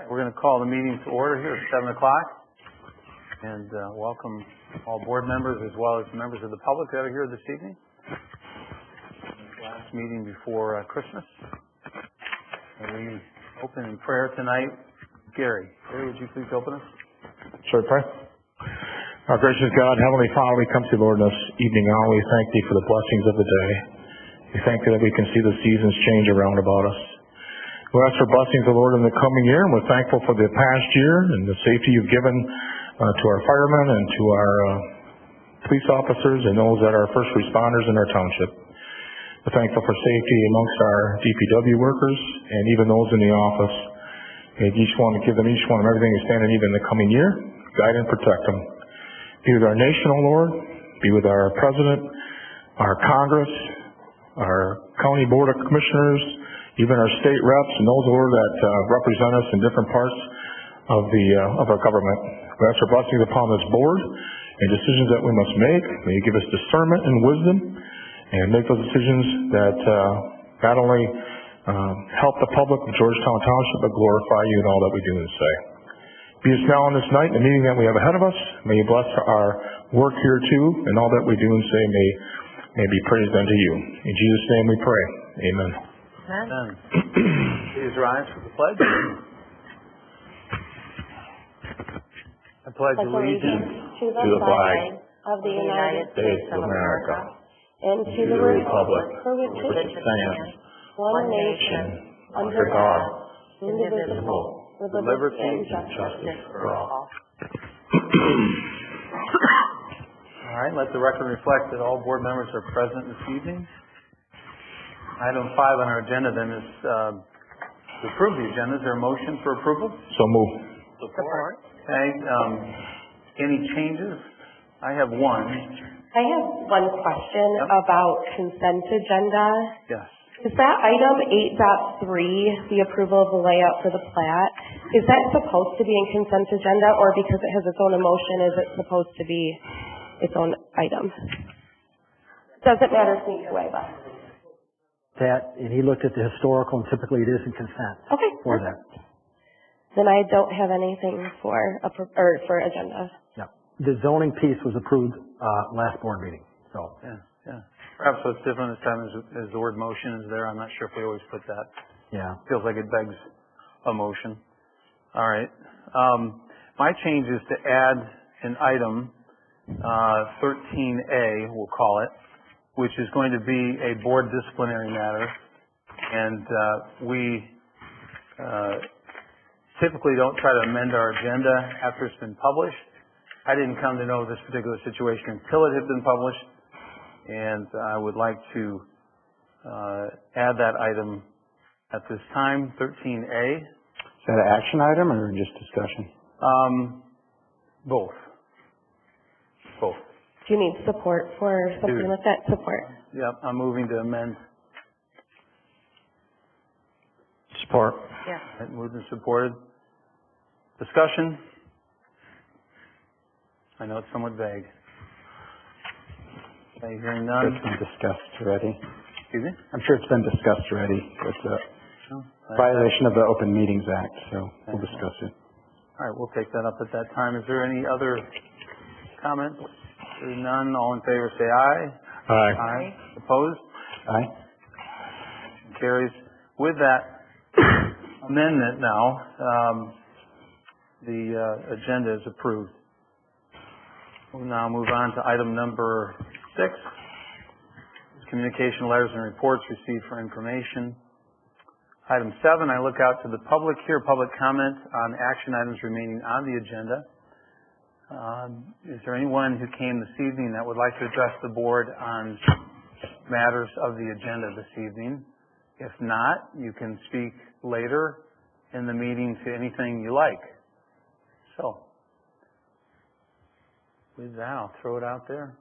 We're going to call the meeting to order here at 7 o'clock and welcome all board members as well as members of the public that are here this evening. Last meeting before Christmas. And we open in prayer tonight. Gary, would you please open us? Shall we pray? Our gracious God, Heavenly Father, we come to you, Lord, this evening now. We thank Thee for the blessings of the day. We thank Thee that we can see the seasons change around about us. We ask for blessings, O Lord, in the coming year, and we're thankful for the past year and the safety You've given to our firemen and to our police officers and those that are first responders in our township. We're thankful for safety amongst our DPW workers and even those in the office. May give them each one everything they stand in even in the coming year. Guide and protect them. Be with our nation, O Lord. Be with our president, our Congress, our county board of commissioners, even our state reps and those, Lord, that represent us in different parts of our government. We ask for blessings upon this board and decisions that we must make. May You give us discernment and wisdom and make those decisions that not only help the public of Georgetown Township, but glorify You in all that we do and say. Be us now on this night, the meeting that we have ahead of us. May You bless our work here too, and all that we do and say may be praised unto You. In Jesus' name we pray. Amen. Amen. Please rise for the pledge. I pledge allegiance to the flag of the United States of America and to the republic for which it stands, one nation, under God, indivisible, with liberty and justice for all. All right, let the record reflect that all board members are present this evening. Item 5 on our agenda then is to approve the agenda. Is there a motion for approval? So move. Support. Okay. Any changes? I have one. I have one question about consent agenda. Yes. Is that item 8.3, the approval of the layout for the plat, is that supposed to be in consent agenda, or because it has its own emotion, is it supposed to be its own item? Doesn't matter to me either way, but. That, and he looked at the historical, and typically it is in consent. Okay. For that. Then I don't have anything for agenda. No. The zoning piece was approved last board meeting. So. Yeah. Perhaps what's different this time is the word motion is there. I'm not sure if we always put that. Yeah. Feels like it begs a motion. All right. My change is to add an item, 13A, we'll call it, which is going to be a board disciplinary matter. And we typically don't try to amend our agenda after it's been published. I didn't come to know this particular situation until it had been published. And I would like to add that item at this time, 13A. Is that an action item or just discussion? Both. Do you need support for something like that? Support. Yep, I'm moving to amend. Support. Yeah. Moved and supported. Discussion? I know it's somewhat vague. Are you hearing none? It's been discussed already. Excuse me? I'm sure it's been discussed already. It's a violation of the Open Meetings Act, so we'll discuss it. All right, we'll take that up at that time. Is there any other comments? Hearing none, all in favor say aye. Aye. Aye. Opposed? Aye. Carries. With that amendment now, the agenda is approved. We'll now move on to item number 6. Communication letters and reports received for information. Item 7, I look out to the public here, public comment on action items remaining on the agenda. Is there anyone who came this evening that would like to address the board on matters of the agenda this evening? If not, you can speak later in the meeting to anything you like. So, with that, I'll throw it out there.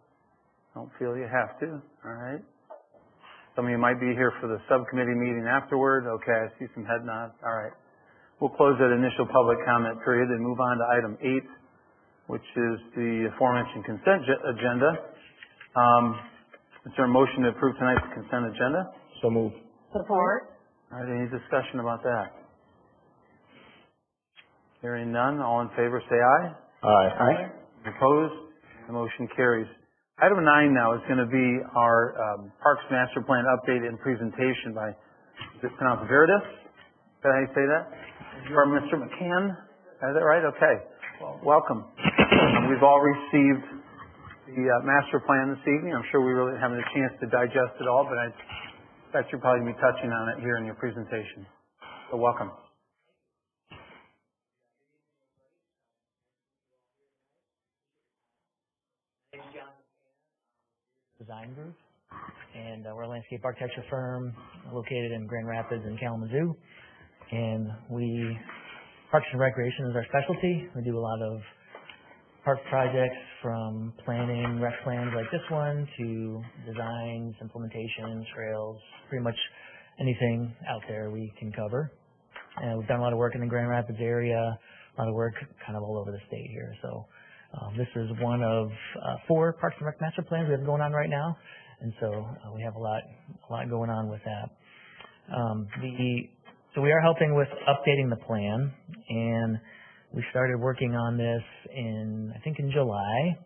Don't feel you have to. All right. Some of you might be here for the subcommittee meeting afterward. Okay, I see some head nods. All right. We'll close that initial public comment period and move on to item 8, which is the aforementioned consent agenda. Is there a motion to approve tonight's consent agenda? So move. Support. All right, any discussion about that? Hearing none, all in favor say aye. Aye. Opposed? The motion carries. Item 9 now is going to be our Parks Master Plan update and presentation by, is it pronounced Veritas? Is that how you say that? You are Mr. McCann? Is that right? Okay. Well, welcome. We've all received the master plan this evening. I'm sure we really haven't had a chance to digest it all, but I expect you're probably going to be touching on it here in your presentation. So welcome. Design Group, and we're a landscape architecture firm located in Grand Rapids and Kalamazoo, and Parks and Recreation is our specialty. We do a lot of park projects from planning, rec plans like this one, to designs, implementation, trails, pretty much anything out there we can cover. And we've done a lot of work in the Grand Rapids area, a lot of work kind of all over the state here. So this is one of 4 Parks and Rec master plans we have going on right now, and so we have a lot going on with that. So we are helping with updating the plan, and we started working on this I think in July,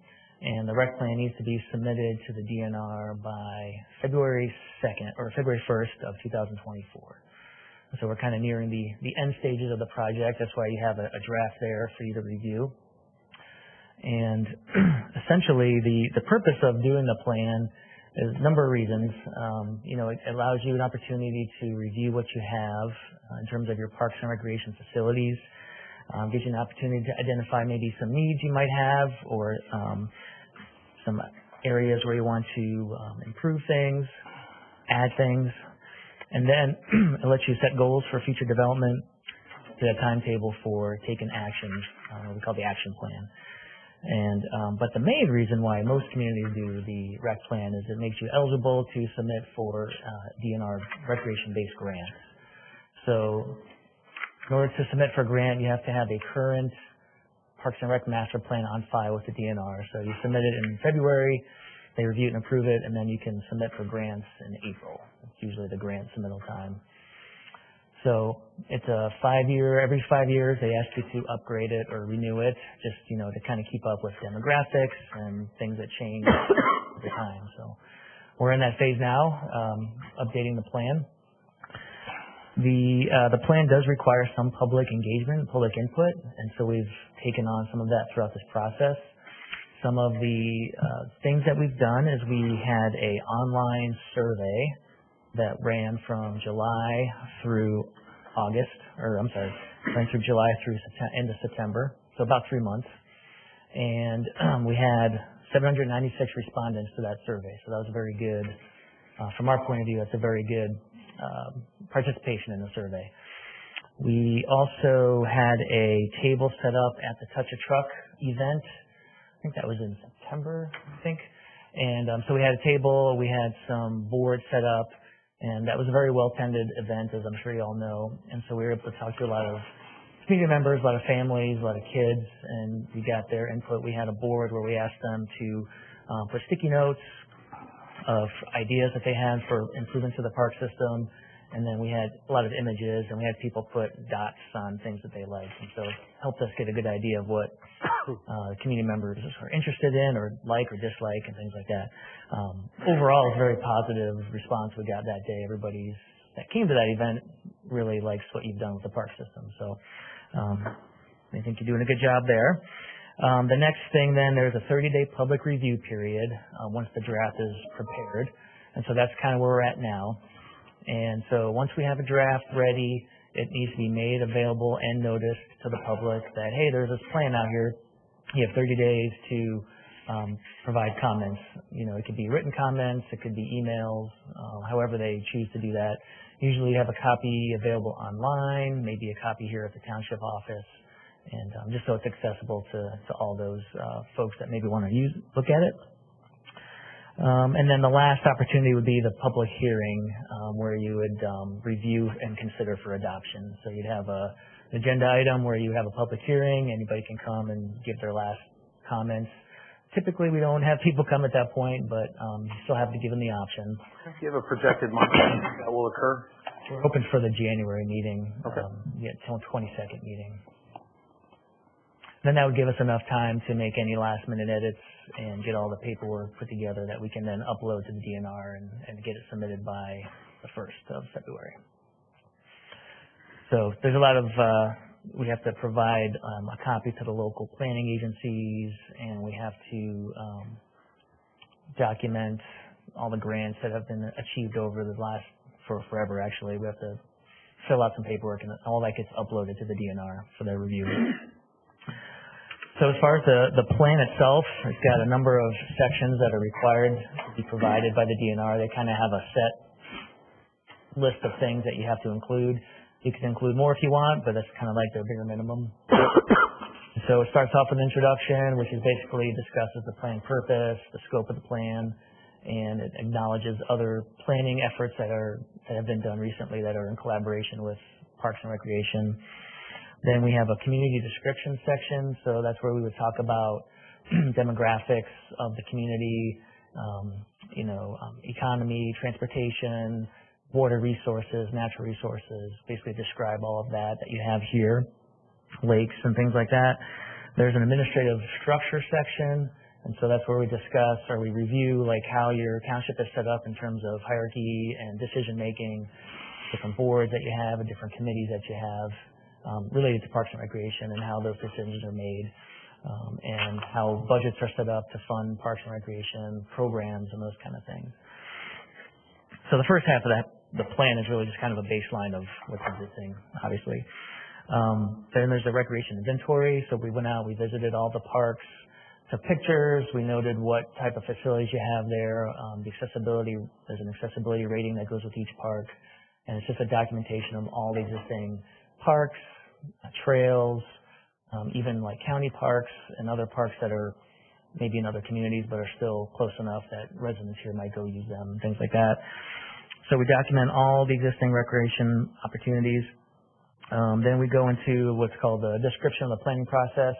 and the rec plan needs to be submitted to the DNR by February 2nd or February 1st of 2024. So we're kind of nearing the end stages of the project. That's why you have a draft there for you to review. And essentially, the purpose of doing the plan is a number of reasons. It allows you an opportunity to review what you have in terms of your parks and recreation facilities. Gives you an opportunity to identify maybe some needs you might have, or some areas where you want to improve things, add things, and then it lets you set goals for future development, to a timetable for taking action. We call the action plan. But the main reason why most communities do the rec plan is it makes you eligible to submit for DNR recreation-based grants. So in order to submit for a grant, you have to have a current Parks and Rec master plan on file with the DNR. So you submit it in February, they review it and approve it, and then you can submit for grants in April. It's usually the grant submittal time. So it's a 5-year, every 5 years they ask you to upgrade it or renew it, just, to kind of keep up with demographics and things that change over time. So we're in that phase now, updating the plan. The plan does require some public engagement, public input, and so we've taken on some of that throughout this process. Some of the things that we've done is we had an online survey that ran from July through ran through July through end of September, so about 3 months. And we had 796 respondents to that survey, so that was very good. From our point of view, that's a very good participation in the survey. We also had a table set up at the Touch a Truck event. I think that was in September, And so we had a table, we had some boards set up, and that was a very well-attended event, as I'm sure you all know. And so we were able to talk to a lot of community members, a lot of families, a lot of kids, and we got their input. We had a board where we asked them to put sticky notes of ideas that they had for improvements to the park system. And then we had a lot of images, and we had people put dots on things that they liked. And so it helped us get a good idea of what community members are interested in or like or dislike and things like that. Overall, it was a very positive response we got that day. Everybody that came to that event really likes what you've done with the park system. So I think you're doing a good job there. The next thing then, there's a 30-day public review period once the draft is prepared. And so that's kind of where we're at now. And so once we have a draft ready, it needs to be made available and noticed to the public that, hey, there's this plan out here. You have 30 days to provide comments. It could be written comments, it could be emails, however they choose to do that. Usually you have a copy available online, maybe a copy here at the township office, and just so it's accessible to all those folks that maybe want to look at it. And then the last opportunity would be the public hearing, where you would review and consider for adoption. So you'd have an agenda item where you have a public hearing, anybody can come and give their last comments. Typically we don't have people come at that point, but you still have to give them the option. Do you have a projected month that will occur? We're hoping for the January meeting, Okay. 22nd meeting. Then that would give us enough time to make any last minute edits and get all the paperwork put together that we can then upload to the DNR and get it submitted by the 1st of February. So there's a lot of, we have to provide a copy to the local planning agencies, and we have to document all the grants that have been achieved over the last, for forever actually. We have to fill out some paperwork, and all that gets uploaded to the DNR for their review. So as far as the plan itself, it's got a number of sections that are required to be provided by the DNR. They kind of have a set list of things that you have to include. You can include more if you want, but that's kind of like their bigger minimum. So it starts off with an introduction, which is basically discusses the plan purpose, the scope of the plan, and it acknowledges other planning efforts that have been done recently that are in collaboration with Parks and Recreation. Then we have a community description section, so that's where we would talk about demographics of the community, economy, transportation, water resources, natural resources, basically describe all of that you have here, lakes and things like that. There's an administrative structure section, and so that's where we discuss or we review like how your township is set up in terms of hierarchy and decision making, different boards that you have and different committees that you have. Related to Parks and Recreation and how those decisions are made, and how budgets are set up to fund Parks and Recreation programs and those kind of things. So the first half of the plan is really just kind of a baseline of what's existing, obviously. Then there's the recreation inventory. So we went out, we visited all the parks, took pictures, we noted what type of facilities you have there, the accessibility, there's an accessibility rating that goes with each park, and it's just a documentation of all the existing parks, trails, even like county parks and other parks that are maybe in other communities but are still close enough that residents here might go use them, things like that. So we document all the existing recreation opportunities. Then we go into what's called the description of the planning process,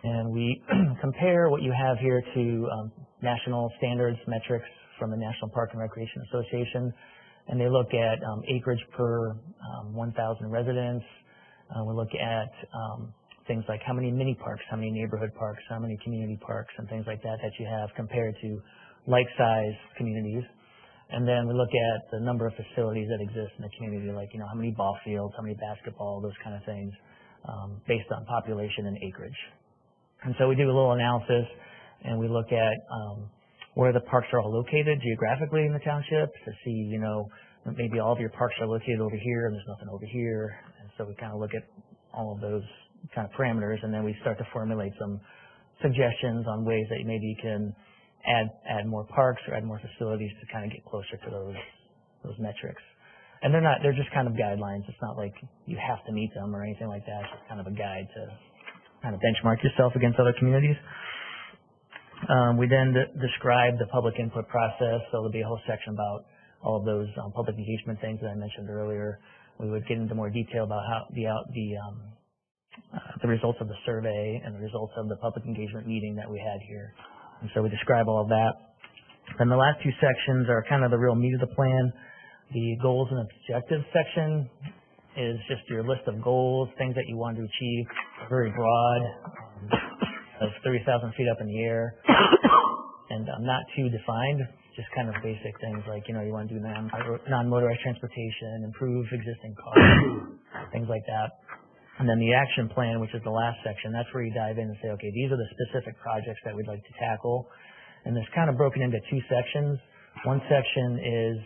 and we compare what you have here to national standards metrics from the National Park and Recreation Association. And they look at acreage per 1,000 residents. We look at things like how many mini parks, how many neighborhood parks, how many community parks, and things like that you have compared to like-sized communities. And then we look at the number of facilities that exist in the community, like how many ball fields, how many basketball, those kind of things, based on population and acreage. And so we do a little analysis, and we look at where the parks are all located geographically in the township to see, maybe all of your parks are located over here and there's nothing over here. And so we kind of look at all of those kind of parameters, and then we start to formulate some suggestions on ways that maybe you can add more parks or add more facilities to kind of get closer to those metrics. And they're just kind of guidelines. It's not like you have to meet them or anything like that. It's just kind of a guide to kind of benchmark yourself against other communities. We then describe the public input process, so there'll be a whole section about all of those public engagement things that I mentioned earlier. We would get into more detail about how the results of the survey and the results of the public engagement meeting that we had here. And so we describe all of that. And the last two sections are kind of the real meat of the plan. The goals and objectives section is just your list of goals, things that you want to achieve, very broad, of 30,000 feet up in the air, and not too defined, just kind of basic things like, you want to do non-motorized transportation, improve existing cars, things like that. And then the action plan, which is the last section, that's where you dive in and say, okay, these are the specific projects that we'd like to tackle. And it's kind of broken into two sections. One section is,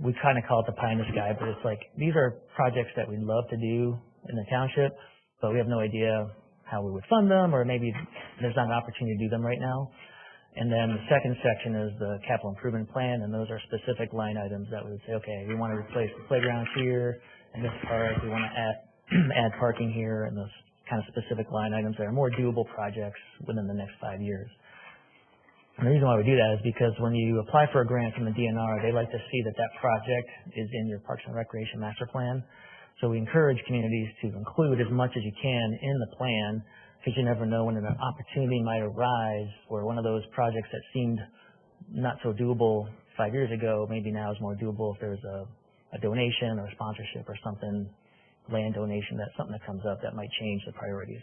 we kind of call it the pie in the sky, but it's like, these are projects that we'd love to do in the township, but we have no idea how we would fund them, or maybe there's not an opportunity to do them right now. And then the second section is the capital improvement plan, and those are specific line items that we would say, okay, we want to replace the playground here and this park, we want to add parking here, and those kind of specific line items that are more doable projects within the next 5 years. And the reason why we do that is because when you apply for a grant from the DNR, they like to see that project is in your Parks and Recreation Master Plan. So we encourage communities to include as much as you can in the plan, because you never know when an opportunity might arise where one of those projects that seemed not so doable 5 years ago, maybe now is more doable if there's a donation or a sponsorship or something land donation, that's something that comes up that might change the priorities.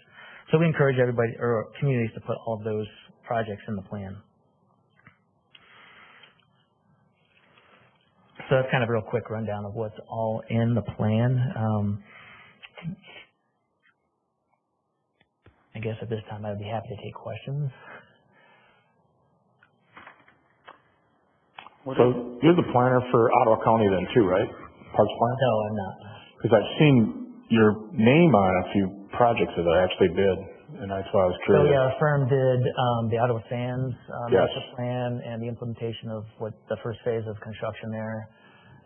So we encourage everybody or communities to put all of those projects in the plan. So that's kind of a real quick rundown of what's all in the plan. I guess at this time I'd be happy to take questions. So you're the planner for Ottawa County then too, right? Parks plan? No, I'm not. Because I've seen your name on a few projects that I actually bid, and that's why I was So curious. yeah, our firm did the Ottawa Sands Yes. master plan and the implementation of what the first phase of construction there.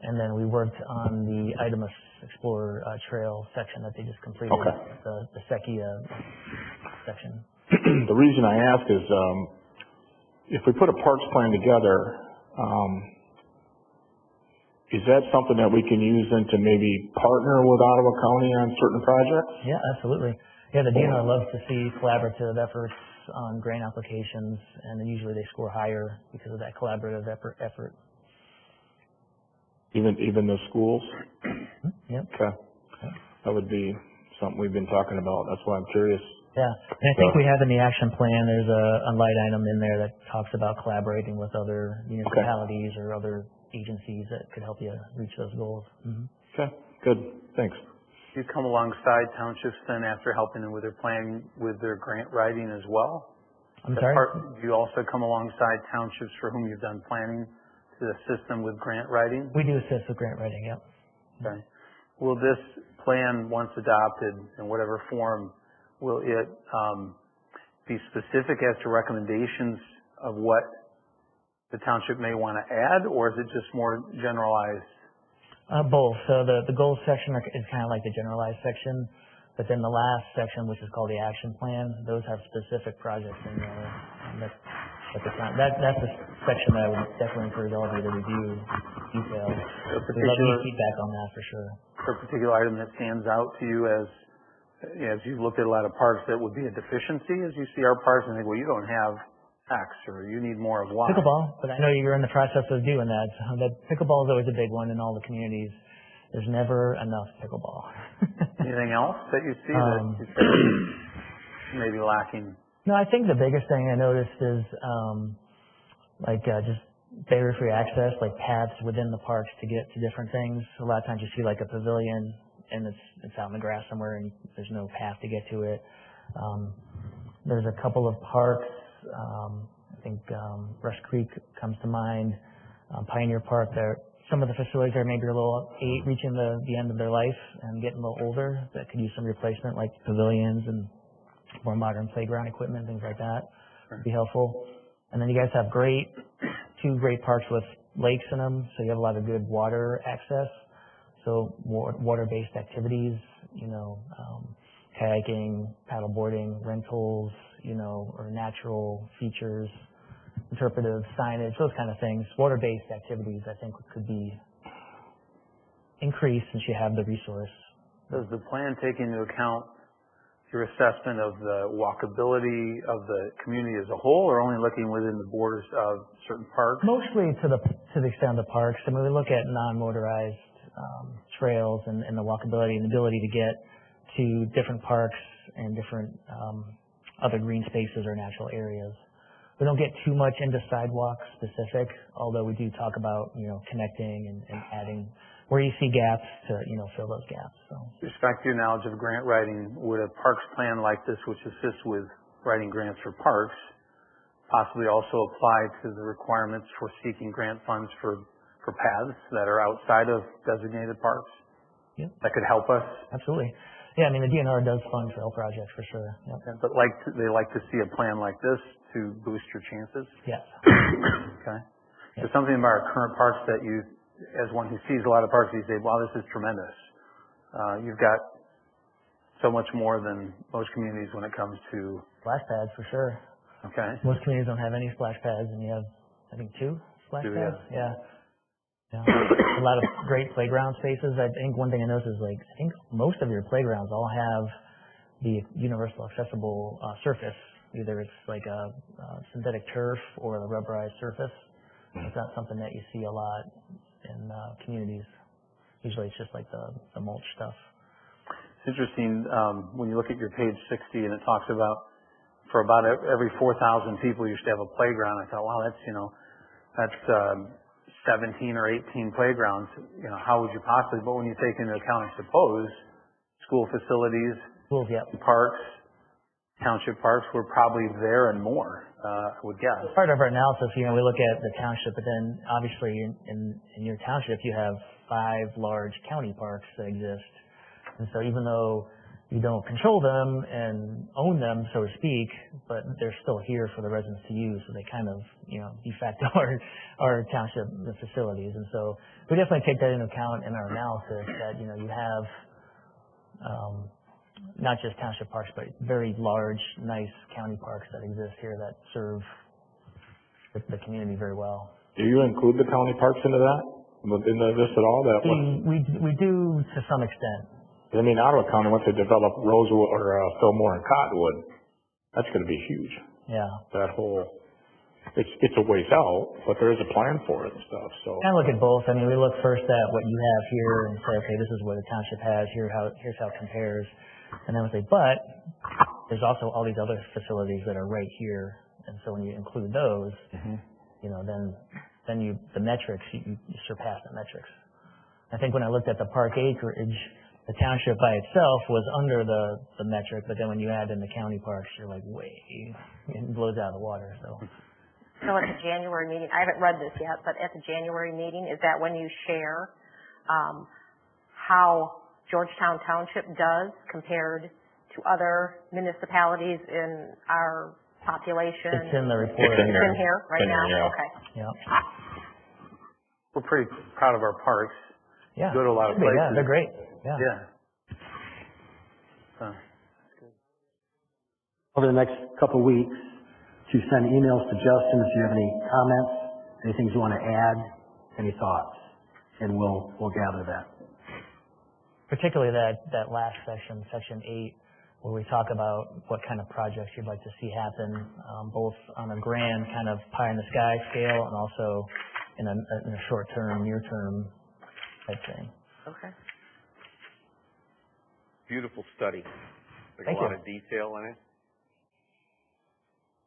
And then we worked on the Idamus Explorer Trail section that they just completed, Okay. the Sequia section. The reason I ask is if we put a parks plan together, is that something that we can use then to maybe partner with Ottawa County on certain projects? Yeah, absolutely. Yeah, the DNR loves to see collaborative efforts on grant applications, and then usually they score higher because of that collaborative effort. Even the schools? Yep. Okay. That would be something we've been talking about. That's why I'm curious. Yeah, and I think we have in the action plan, there's a light item in there that talks about collaborating with other municipalities or other agencies that could help you reach those goals. Mm-hmm. Okay, good. Thanks. You come alongside townships then after helping them with their planning, with their grant writing as well? I'm sorry? Do you also come alongside townships for whom you've done planning to assist them with grant writing? We do assist with grant writing, yep. Okay. Will this plan, once adopted in whatever form, will it be specific as to recommendations of what the township may want to add, or is it just more generalized? Both. So the goals section is kind of like the generalized section, but then the last section, which is called the action plan, those have specific projects in there. That's a section that I would definitely encourage all of you to review details. We'd love your feedback on that for sure. A particular item that stands out to you as you've looked at a lot of parks that would be a deficiency as you see our parks and think, well, you don't have X or you need more of Y. Pickleball, but I know you're in the process of doing that. That pickleball is always a big one in all the communities. There's never enough pickleball. Anything else that you see that you say may be lacking? No, I think the biggest thing I noticed is just barrier-free access, like paths within the parks to get to different things. A lot of times you see like a pavilion and it's out in the grass somewhere and there's no path to get to it. There's a couple of parks, I think Rush Creek comes to mind, Pioneer Park. Some of the facilities are maybe a little reaching the end of their life and getting a little older that could use some replacement, like pavilions and more modern playground equipment, things like that would be helpful. And then you guys have two great parks with lakes in them, so you have a lot of good water access. So water-based activities, kayaking, paddleboarding, rentals, or natural features, interpretive signage, those kind of things. Water-based activities, I think, could be increased since you have the resource. Does the plan take into account your assessment of the walkability of the community as a whole, or only looking within the borders of certain parks? Mostly to the extent of the parks. I mean, we look at non-motorized trails and the walkability and the ability to get to different parks and different other green spaces or natural areas. We don't get too much into sidewalk specific, although we do talk about, connecting and adding where you see gaps to, fill those gaps. So, with respect to your knowledge of grant writing, would a parks plan like this, which assists with writing grants for parks, possibly also apply to the requirements for seeking grant funds for paths that are outside of designated parks? Yeah. That could help us? Absolutely. Yeah, I mean, the DNR does fund trail projects for sure. Yep. Okay. But they like to see a plan like this to boost your chances? Yes. Okay. Yep. There's something about our current parks that you, as one who sees a lot of parks, you say, wow, this is tremendous. You've got so much more than most communities when it comes to... Splash pads for sure. Okay. Most communities don't have any splash pads, and you have, I think, 2 splash pads. Yeah. A lot of great playground spaces. I think one thing I noticed is I think most of your playgrounds all have the universal accessible surface. Either it's like a synthetic turf or a rubberized surface. It's not something that you see a lot in communities. Usually it's just like the mulch stuff. It's interesting, when you look at your page 60 and it talks about for about every 4,000 people you should have a playground. I thought, wow, that's 17 or 18 playgrounds. How would you possibly, but when you take into account, I suppose, school facilities, Schools, yep. parks, township parks, we're probably there and more, I would guess. Part of our analysis, we look at the township, but then obviously in your township you have 5 large county parks that exist. And so even though you don't control them and own them, so to speak, but they're still here for the residents to use, so they kind of, de facto our township facilities. And so we definitely take that into account in our analysis that, you have not just township parks, but very large, nice county parks that exist here that serve the community very well. Do you include the county parks into that? Into this at all? We do to some extent. I mean, Ottawa County, once they develop Rosewood or Fillmore and Cottonwood, that's going to be huge. Yeah. That whole, it's a ways out, but there is a plan for it and stuff. So kind of look at both. I mean, we look first at what you have here and say, okay, this is what the township has. Here's how it compares, and then we say, but there's also all these other facilities that are right here, and so when you include those, then the metrics you surpass the metrics. I think when I looked at the park acreage, the township by itself was under the metric, but then when you add in the county parks, you're like it blows out of the water. So at the January meeting, I haven't read this yet, but at the January meeting, is that when you share how Georgetown Township does compared to other municipalities in our population? It's in the report. It's in here right now? Yeah. Okay. Yeah. We're pretty proud of our parks. Yeah. Go to a lot of places. Yeah, they're great. Yeah. Over the next couple of weeks, to send emails to Justin if you have any comments, anything you want to add, any thoughts, and we'll gather that. Particularly that last section, section 8, where we talk about what kind of projects you'd like to see happen, both on a grand kind of pie in the sky scale and also in a short term, near term type thing. Okay. Beautiful study. There's Thank a lot you. of detail in it.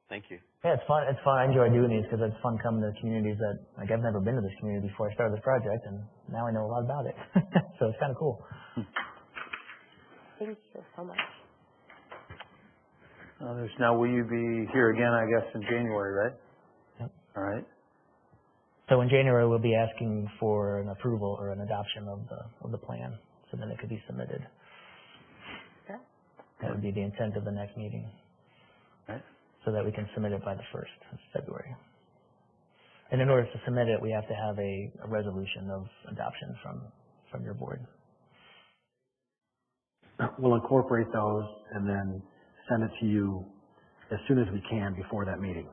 Thank you. Yeah, it's fun. It's fun. I enjoy doing these because it's fun coming to communities that, I've never been to this community before I started this project, and now I know a lot about it. So it's kind of cool. Thank you so much. Will you be here again, I guess, in January, right? Yep. All right. So in January, we'll be asking for an approval or an adoption of the plan, so then it could be submitted. Yeah. That would be the intent of the next meeting. Right. So that we can submit it by the 1st of February. And in order to submit it, we have to have a resolution of adoption from your board. We'll incorporate those and then send it to you as soon as we can before that meeting,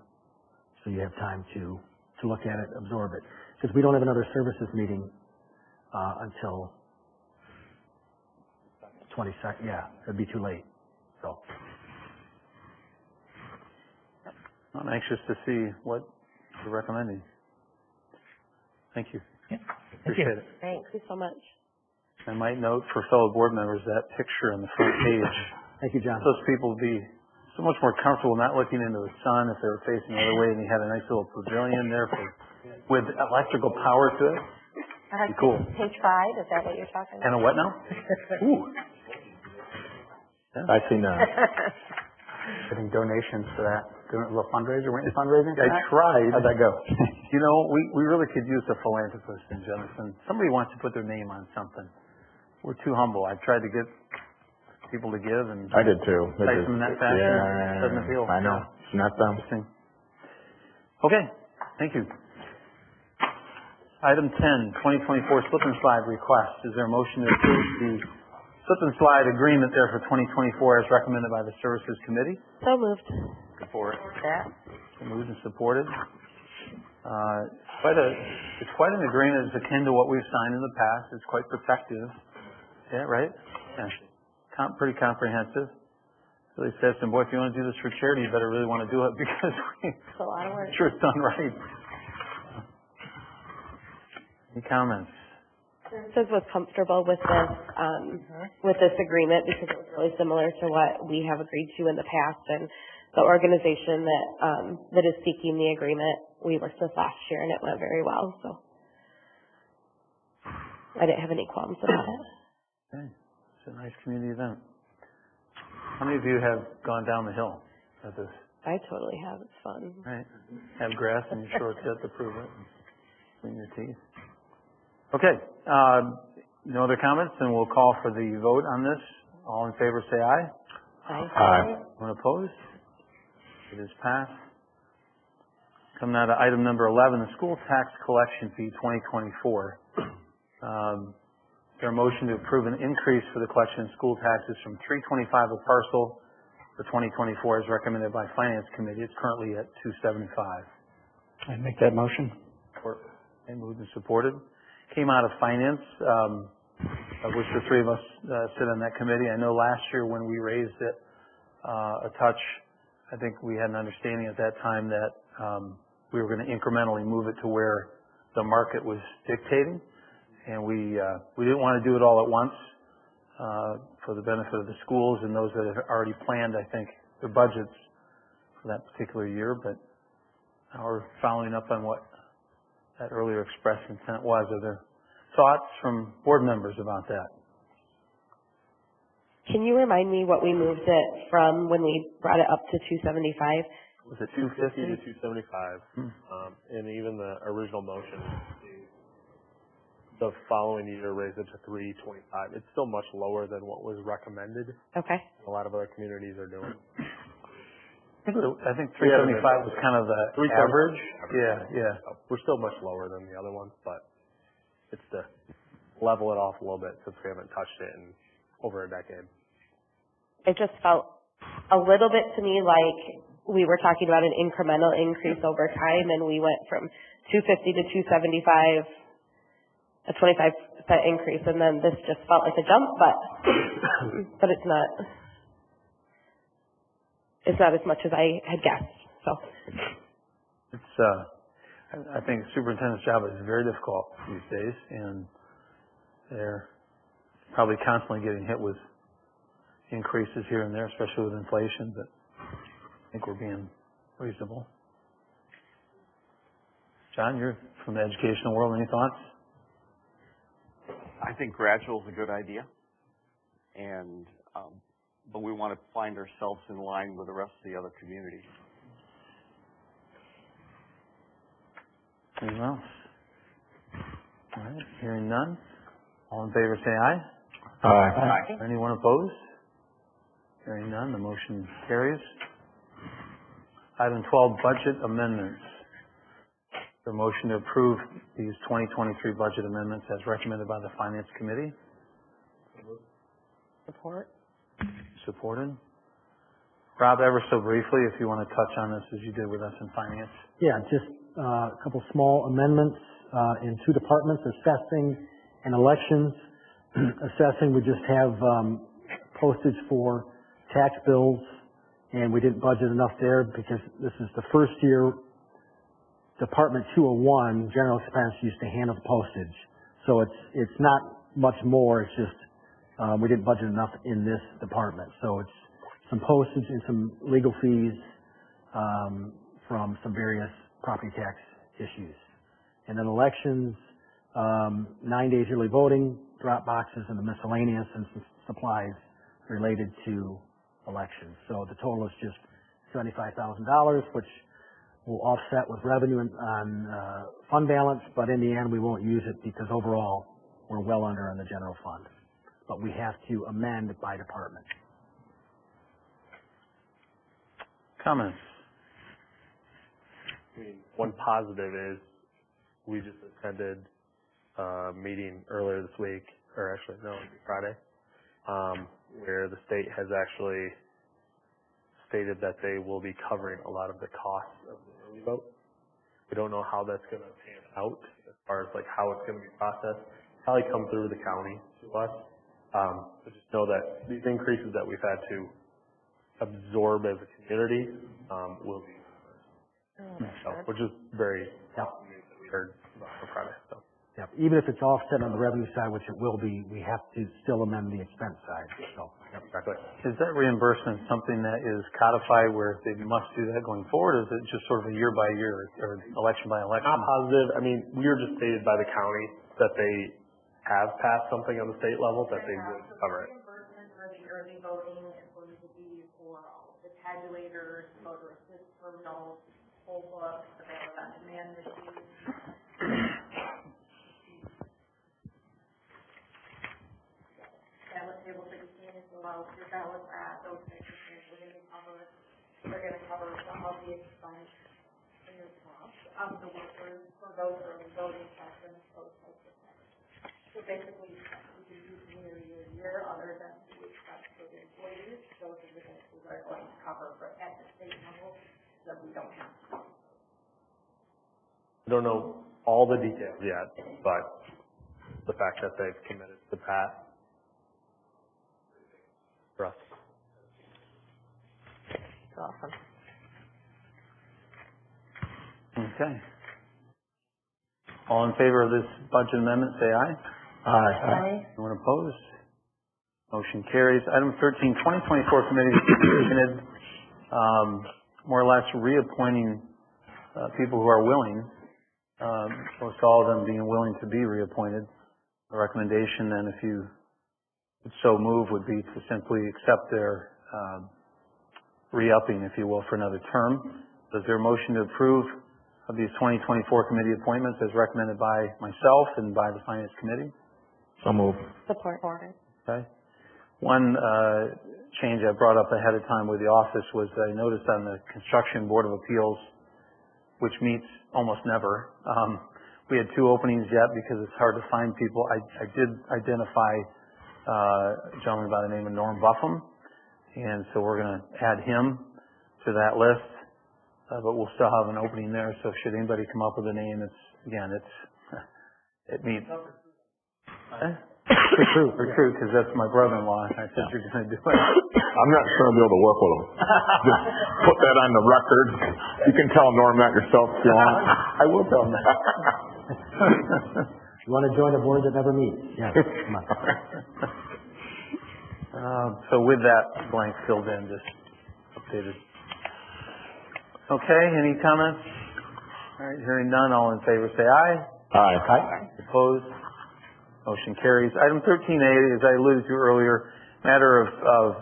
so you have time to look at it, absorb it. Because we don't have another services meeting until 22nd. Yeah, it'd be too late. So I'm anxious to see what you're recommending. Thank you. Yeah. Appreciate it. Thanks. Thank you so much. I might note for fellow board members that picture on the front page. thank you, John. Those people would be so much more comfortable not looking into the sun if they were facing the other way, and you had a nice little pavilion there with electrical power to it. Be cool. Page 5, is that what you're talking And about? a what now? Ooh. I've seen Getting donations for that. Doing a little fundraiser. Weren't you fundraising? I tried. How'd that go? We really could use a philanthropist in Jenison. Somebody wants to put their name on something. We're too humble. I've tried to get people to give, and I did too. cite them in that fashion. Yeah, Doesn't appeal. I know. It's not them. Interesting. Okay. Thank you. Item 10, 2024 slip and slide request. Is there a motion to approve the slip and slide agreement there for 2024 as recommended by the Services Committee? So moved. Support. That? Moved and supported. It's quite an agreement. It's akin to what we've signed in the past. It's quite protective. Yeah, right? Yeah. Pretty comprehensive. Really says to them, boy, if you want to do this for charity, you better really want to do it because It's a lot of work. make sure it's done right. Any comments? Services was comfortable with this agreement because it was really similar to what we have agreed to in the past, and the organization that is seeking the agreement we worked with last year, and it went very well. So I didn't have any qualms about it. Okay, it's a nice community event. How many of you have gone down the hill at this? I totally have. It's fun. Right. Have grass in your shortcut to prove it. And clean your teeth. Okay. No other comments, and we'll call for the vote on this. All in favor say aye. Aye. Anyone opposed? It is passed. Coming now to item number 11, the school tax collection fee 2024. Is there a motion to approve an increase for the collection of school taxes from $3.25 a parcel for 2024 as recommended by Finance Committee? It's currently at $2.75. I make that motion. Okay, moved and supported. Came out of Finance, of which the three of us sit on that committee. I know last year when we raised it a touch, I think we had an understanding at that time that we were going to incrementally move it to where the market was dictating. And we didn't want to do it all at once for the benefit of the schools and those that have already planned, I think, their budgets for that particular year. But now we're following up on what that earlier expressed intent was. Are there thoughts from board members about that? Can you remind me what we moved it from when we brought it up to 275? Was it 250 to 275? And even the original motion, the following year raised it to 325. It's still much lower than what was recommended. Okay. A lot of other communities are doing. I think 375 was kind of the average. Yeah. We're still much lower than the other ones, but it's to level it off a little bit since we haven't touched it in over a decade. It just felt a little bit to me like we were talking about an incremental increase over time, and we went from 250 to 275, a 25% increase, and then this just felt like a jump, but it's not. It's not as much as I had guessed. So it's I think the superintendent's job is very difficult these days, and they're probably constantly getting hit with increases here and there, especially with inflation, but I think we're being reasonable. John, you're from the educational world. Any thoughts? I think gradual is a good idea, and but we want to find ourselves in line with the rest of the other communities. Anyone else? All right, hearing none. All in favor say aye. Aye. Anyone opposed? Hearing none, the motion carries. Item 12, budget amendments. The motion to approve these 2023 budget amendments as recommended by the Finance Committee. support. Supported. Rob, ever so briefly, if you want to touch on this as you did with us in Finance. Yeah, just a couple small amendments in two departments, assessing and elections. Assessing, we just have postage for tax bills, and we didn't budget enough there because this is the first year Department 201, general expense, used to handle the postage. So it's not much more, it's just we didn't budget enough in this department. So it's some postage and some legal fees from some various property tax issues. And then elections, 9 days early voting, drop boxes, and the miscellaneous and some supplies related to elections. So the total is just $75,000, which will offset with revenue on fund balance, but in the end we won't use it because overall we're well under on the general fund. But we have to amend by department. Comments? I mean, one positive is we just attended a meeting earlier this week, or actually, no, Friday, where the state has actually stated that they will be covering a lot of the costs of the early vote. We don't know how that's going to pan out as far as like how it's going to be processed. Probably come through the county to us. But just know that these increases that we've had to absorb as a community will be, which is very news that we heard about on Friday. So. Yep. Even if it's offset on the revenue side, which it will be, we have to still amend the expense side, so. Yep. Exactly. Is that reimbursement something that is codified where they must do that going forward, or is it just sort of a year by year or election by election? Not positive. I mean, we were just stated by the county that they have passed something on the state level that they would cover it. Reimbursement for the early voting is going to be for all the tabulators, voter assist terminals, poll books, the ballot on demand machines. Ballot tables that you can fill out your ballots at, those types of things, they're going to cover some of the expense in your cost of the workers for those early voting sessions, those types of things. So basically, you can use year, other than the expense for the employees, those are the things we are going to cover, but at the state level, that we don't have to. I don't know all the details yet, but the fact that they've committed to Pat for us. Awesome. Okay. All in favor of this budget amendment, say aye. Aye. Anyone opposed? Motion carries. Item 13, 2024 committee appointed, more or less reappointing people who are willing, most all of them being willing to be reappointed. The recommendation then, if you would so move, would be to simply accept their re-upping, if you will, for another term. Is there a motion to approve of these 2024 committee appointments as recommended by myself and by the Finance Committee? So move. Support. Okay. One change I brought up ahead of time with the office was I noticed on the Construction Board of Appeals, which meets almost never, we had 2 openings yet because it's hard to find people. I did identify a gentleman by the name of Norm Buffum, and so we're going to add him to that list, but we'll still have an opening there, so should anybody come up with a name, it meets. Recruit, because that's my brother-in-law. I said you're going to do it. I'm not sure I'll be able to work with him. Just put that on the record. You can tell Norm that yourself if you want. I will tell him that. You want to join a board that never meets? Yeah, come on. So with that blank filled in, just updated. Okay, any comments? All right, hearing none, all in favor say aye. Aye. Opposed? Motion carries. Item 13A, as I alluded to earlier, matter of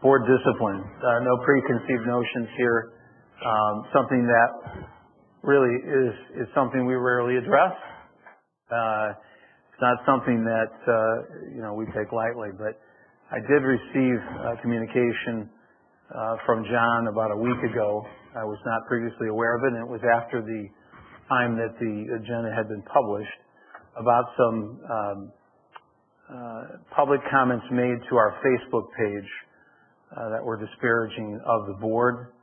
board discipline. No preconceived notions here. Something that really is something we rarely address. It's not something that we take lightly, but I did receive communication from John about a week ago. I was not previously aware of it, and it was after the time that the agenda had been published, about some public comments made to our Facebook page that were disparaging of the board.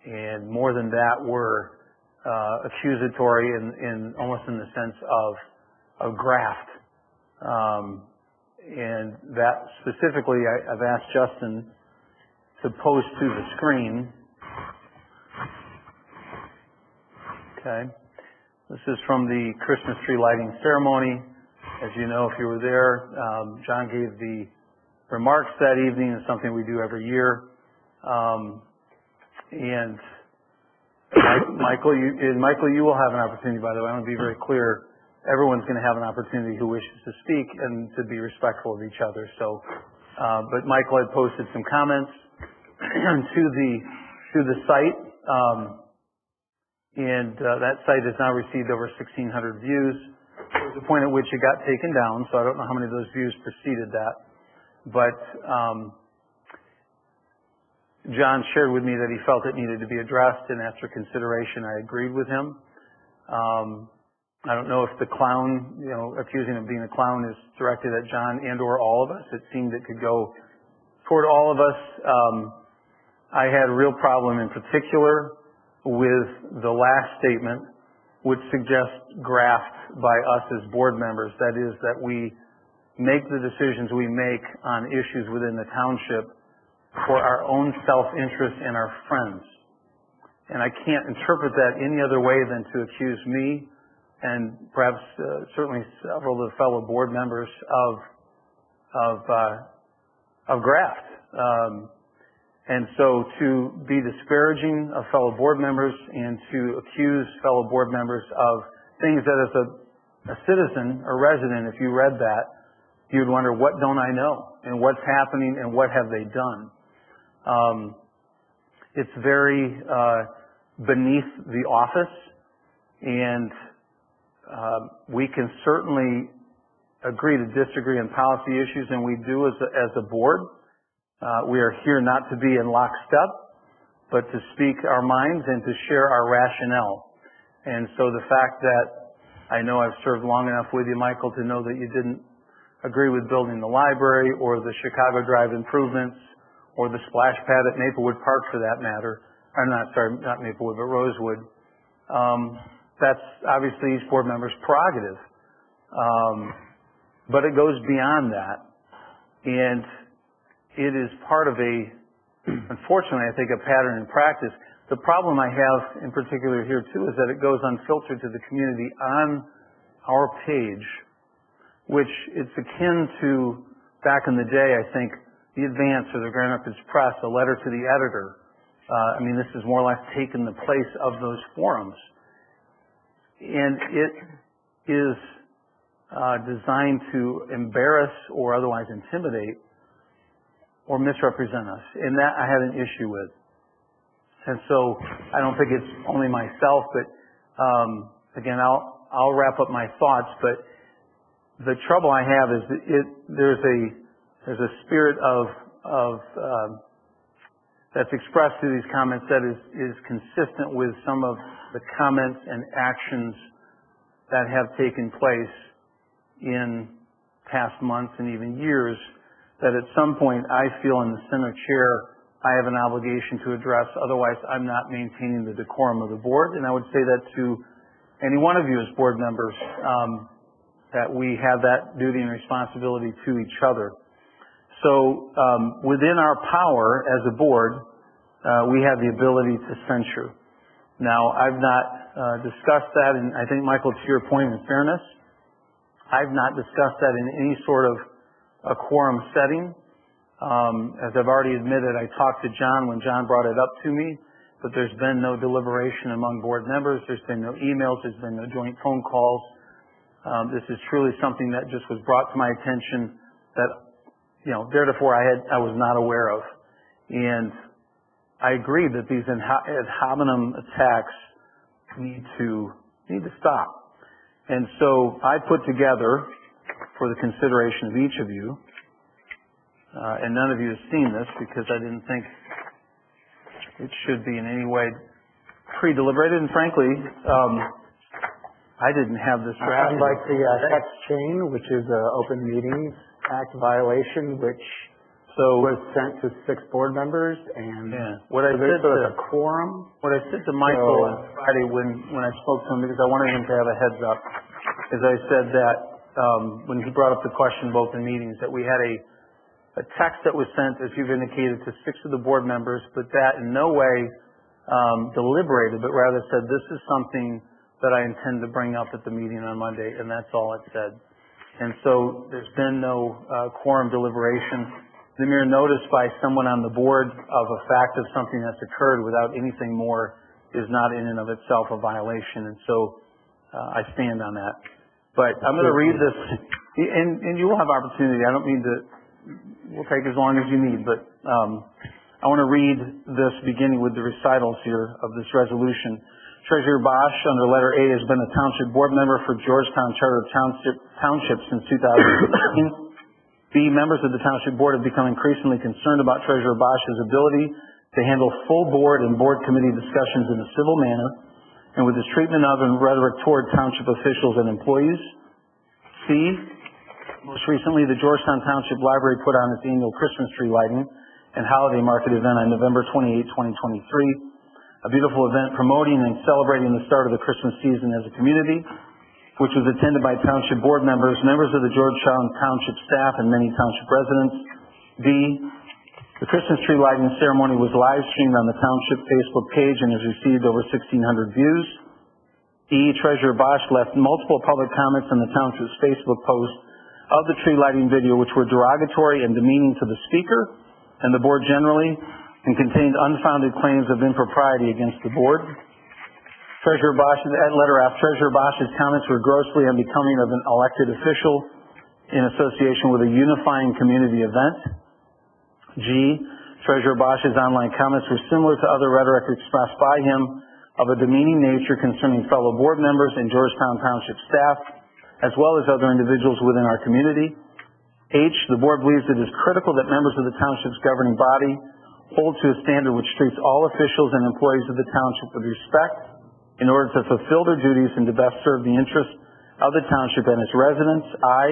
And more than that, were accusatory in almost in the sense of graft. And that specifically, I've asked Justin to post to the screen. Okay. This is from the Christmas tree lighting ceremony. As you know, if you were there, John gave the remarks that evening. It's something we do every year. And Michael, you will have an opportunity, by the way. I want to be very clear. Everyone's going to have an opportunity who wishes to speak and to be respectful of each other. So, but Michael had posted some comments to the site. And that site has now received over 1,600 views. There was a point at which it got taken down, so I don't know how many of those views preceded that. But John shared with me that he felt it needed to be addressed, and after consideration, I agreed with him. I don't know if the clown, accusing him of being a clown is directed at John and or all of us. It seemed it could go toward all of us. I had a real problem in particular with the last statement, which suggests graft by us as board members. That is, that we make the decisions we make on issues within the township for our own self-interest and our friends. And I can't interpret that any other way than to accuse me and perhaps certainly several of the fellow board members of graft. And so to be disparaging of fellow board members and to accuse fellow board members of things that as a citizen or resident, if you read that, you'd wonder, what don't I know? And what's happening and what have they done? It's very beneath the office, and we can certainly agree to disagree on policy issues, and we do as a board. We are here not to be in lockstep, but to speak our minds and to share our rationale. And so the fact that I know I've served long enough with you, Michael, to know that you didn't agree with building the library or the Chicago Drive improvements or the splash pad at Maplewood Park for that matter. I'm not Maplewood, but Rosewood. That's obviously each board member's prerogative. But it goes beyond that. And it is part of unfortunately, I think, a pattern in practice. The problem I have in particular here too is that it goes unfiltered to the community on our page, which it's akin to back in the day, I think, the Advance or the Grand Rapids Press, a letter to the editor. This is more or less taken the place of those forums. And it is designed to embarrass or otherwise intimidate or misrepresent us. And that I have an issue with. And so I don't think it's only myself, but again, I'll wrap up my thoughts, but the trouble I have is that there's a spirit of that's expressed through these comments that is consistent with some of the comments and actions that have taken place in past months and even years, that at some point I feel in the center chair I have an obligation to address, otherwise I'm not maintaining the decorum of the board. And I would say that to any one of you as board members, that we have that duty and responsibility to each other. So within our power as a board, we have the ability to censure. Now, I've not discussed that, and I think, Michael, to your point in fairness, I've not discussed that in any sort of a quorum setting. As I've already admitted, I talked to John when John brought it up to me, but there's been no deliberation among board members. There's been no emails. There's been no joint phone calls. This is truly something that just was brought to my attention that, theretofore I was not aware of. And I agree that these ad hominem attacks need to stop. And so I put together, for the consideration of each of you, and none of you have seen this because I didn't think it should be in any way pre-deliberated, and frankly, I didn't have this draft. Unlike the text chain, which is an Open Meetings Act violation, which was sent to 6 board members, and what I said to a quorum. What I said to Michael on Friday when I spoke to him, because I wanted him to have a heads up, is I said that when he brought up the question of open meetings, that we had a text that was sent, as you've indicated, to 6 of the board members, but that in no way deliberated, but rather said, this is something that I intend to bring up at the meeting on Monday, and that's all it said. And so there's been no quorum deliberation. The mere notice by someone on the board of a fact of something that's occurred without anything more is not in and of itself a violation, and so I stand on that. But I'm going to read this, and you will have opportunity. I don't mean to, we'll take as long as you need, but I want to read this beginning with the recitals here of this resolution. Treasurer Bosch, under letter A, has been a township board member for Georgetown Township since 2016. B, members of the township board have become increasingly concerned about Treasurer Bosch's ability to handle full board and board committee discussions in a civil manner and with his treatment of and rhetoric toward township officials and employees. C, most recently, the Georgetown Township Library put on its annual Christmas tree lighting and holiday market event on November 28, 2023, a beautiful event promoting and celebrating the start of the Christmas season as a community, which was attended by township board members, members of the Georgetown Township staff, and many township residents. B, the Christmas tree lighting ceremony was live streamed on the township Facebook page and has received over 1,600 views. E, Treasurer Bosch left multiple public comments on the township's Facebook post of the tree lighting video which were derogatory and demeaning to the speaker and the board generally and contained unfounded claims of impropriety against the board. Treasurer Bosch's, at letter F, Treasurer Bosch's comments were grossly unbecoming of an elected official in association with a unifying community event. G, Treasurer Bosch's online comments were similar to other rhetoric expressed by him of a demeaning nature concerning fellow board members and Georgetown Township staff, as well as other individuals within our community. H, the board believes it is critical that members of the township's governing body hold to a standard which treats all officials and employees of the township with respect in order to fulfill their duties and to best serve the interests of the township and its residents. I,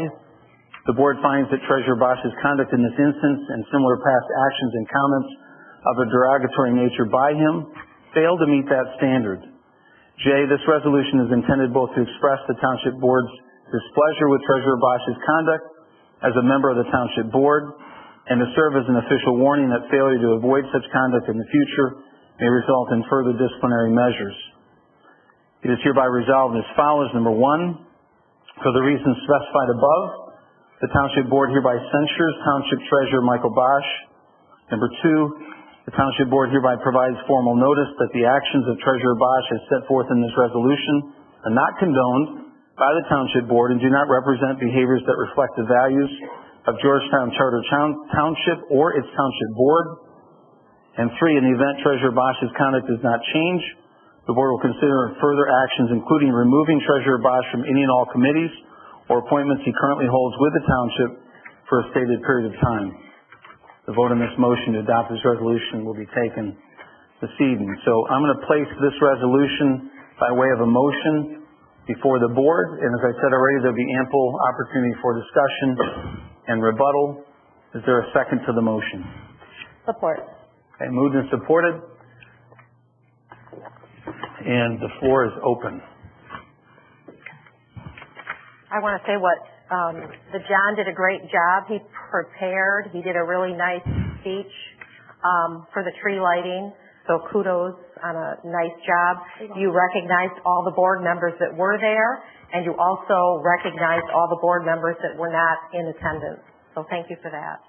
the board finds that Treasurer Bosch's conduct in this instance and similar past actions and comments of a derogatory nature by him fail to meet that standard. J, this resolution is intended both to express the township board's displeasure with Treasurer Bosch's conduct as a member of the township board and to serve as an official warning that failure to avoid such conduct in the future may result in further disciplinary measures. It is hereby resolved as follows. Number 1, for the reasons specified above, the Township Board hereby censures Township Treasurer Michael Bosch. Number 2, the Township Board hereby provides formal notice that the actions of Treasurer Bosch as set forth in this resolution are not condoned by the Township Board and do not represent behaviors that reflect the values of Georgetown Township or its Township Board. And 3, in the event Treasurer Bosch's conduct does not change, the Board will consider further actions, including removing Treasurer Bosch from any and all committees or appointments he currently holds with the Township for a stated period of time. The vote on this motion to adopt this resolution will be taken this evening. So I'm going to place this resolution by way of a motion before the Board, and as I said already, there'll be ample opportunity for discussion and rebuttal. Is there a second to the motion? Support. Okay, moved and supported. And the floor is open. I want to say the John did a great job. He prepared. He did a really nice speech for the tree lighting. So kudos on a nice job. You recognized all the board members that were there, and you also recognized all the board members that were not in attendance. So thank you for that.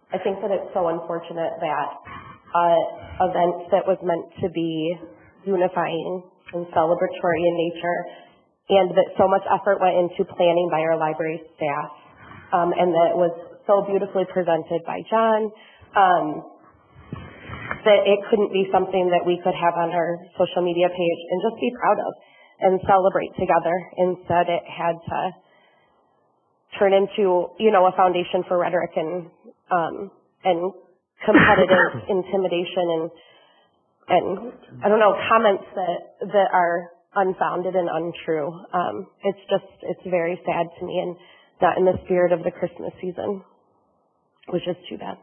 I think that it's so unfortunate that event that was meant to be unifying and celebratory in nature, and that so much effort went into planning by our library staff, and that was so beautifully presented by John, that it couldn't be something that we could have on our social media page and just be proud of and celebrate together. Instead, it had to turn into, a foundation for rhetoric and competitive intimidation and I don't know, comments that are unfounded and untrue. It's very sad to me and not in the spirit of the Christmas season, which is too bad.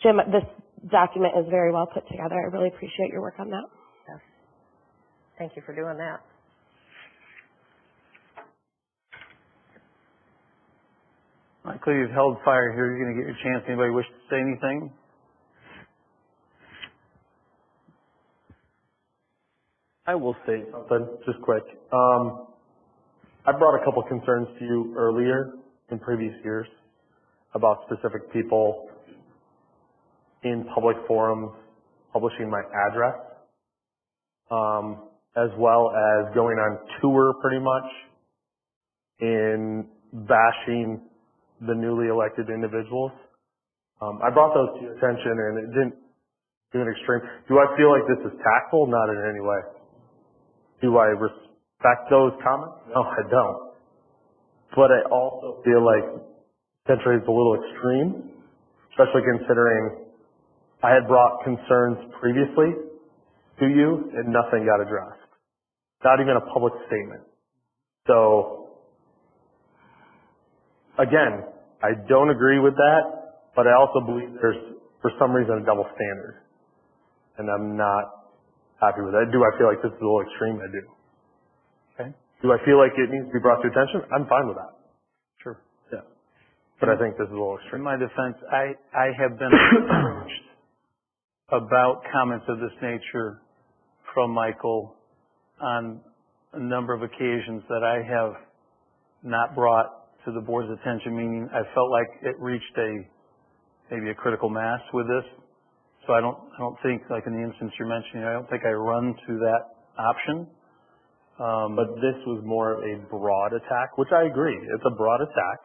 Jim, this document is very well put together. I really appreciate your work on that. Yes. Thank you for doing that. Michael, you've held fire here. You're going to get your chance. Anybody wish to say anything? I will say something, just quick. I brought a couple concerns to you earlier in previous years about specific people in public forums publishing my address, as well as going on tour pretty much in bashing the newly elected individuals. I brought those to your attention and it didn't do an extreme. Do I feel like this is tactful? Not in any way. Do I respect those comments? No, I don't. But I also feel like potentially it's a little extreme, especially considering I had brought concerns previously to you and nothing got addressed. Not even a public statement. So, again, I don't agree with that, but I also believe there's, for some reason, a double standard. And I'm not happy with that. Do I feel like this is a little extreme? I do. Okay. Do I feel like it needs to be brought to attention? I'm fine with that. Sure. Yeah. But I think this is a little In extreme. my defense, I have been approached about comments of this nature from Michael on a number of occasions that I have not brought to the board's attention, meaning I felt like it reached maybe a critical mass with this. So I don't think, like in the instance you're mentioning, I don't think I run to that option. But this was more a broad attack, which I agree. It's a broad attack.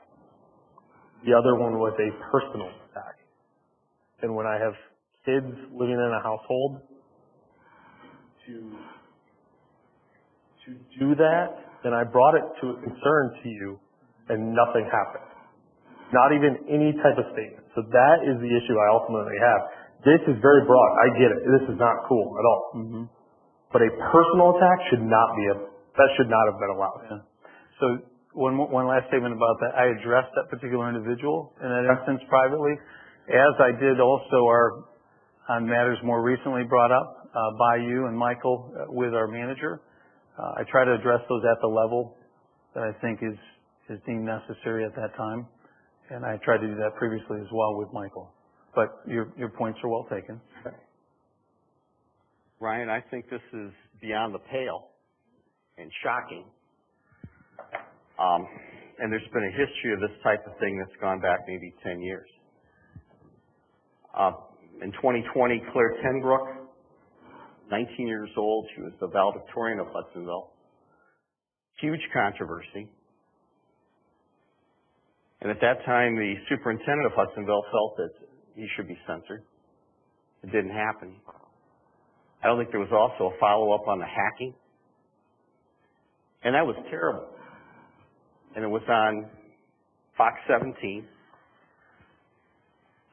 The other one was a personal attack. And when I have kids living in a household, to do that, then I brought it to a concern to you, and nothing happened. Not even any type of statement. So that is the issue I ultimately have. This is very broad. I get it. This is not cool at all. Mm-hmm. But a personal attack should not have been allowed. Yeah. So one last statement about that. I addressed that particular individual in that instance privately, as I did also on matters more recently brought up by you and Michael with our manager. I try to address those at the level that I think is deemed necessary at that time, and I tried to do that previously as well with Michael. But your points are well taken. Ryan, I think this is beyond the pale and shocking. And there's been a history of this type of thing that's gone back maybe 10 years. In 2020, Claire Tenbrook, 19 years old, she was the valedictorian of Hudsonville. Huge controversy. And at that time, the superintendent of Hudsonville felt that he should be censored. It didn't happen. I don't think there was also a follow-up on the hacking. And that was terrible. And it was on Fox 17.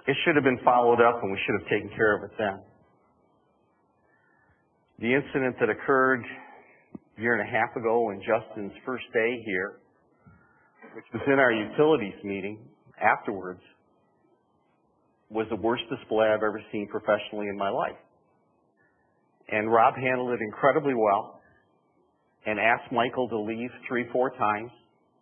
It should have been followed up, and we should have taken care of it then. The incident that occurred a year and a half ago in Justin's first day here, which was in our utilities meeting afterwards, was the worst display I've ever seen professionally in my life. And Rob handled it incredibly well and asked Michael to leave 3-4 times.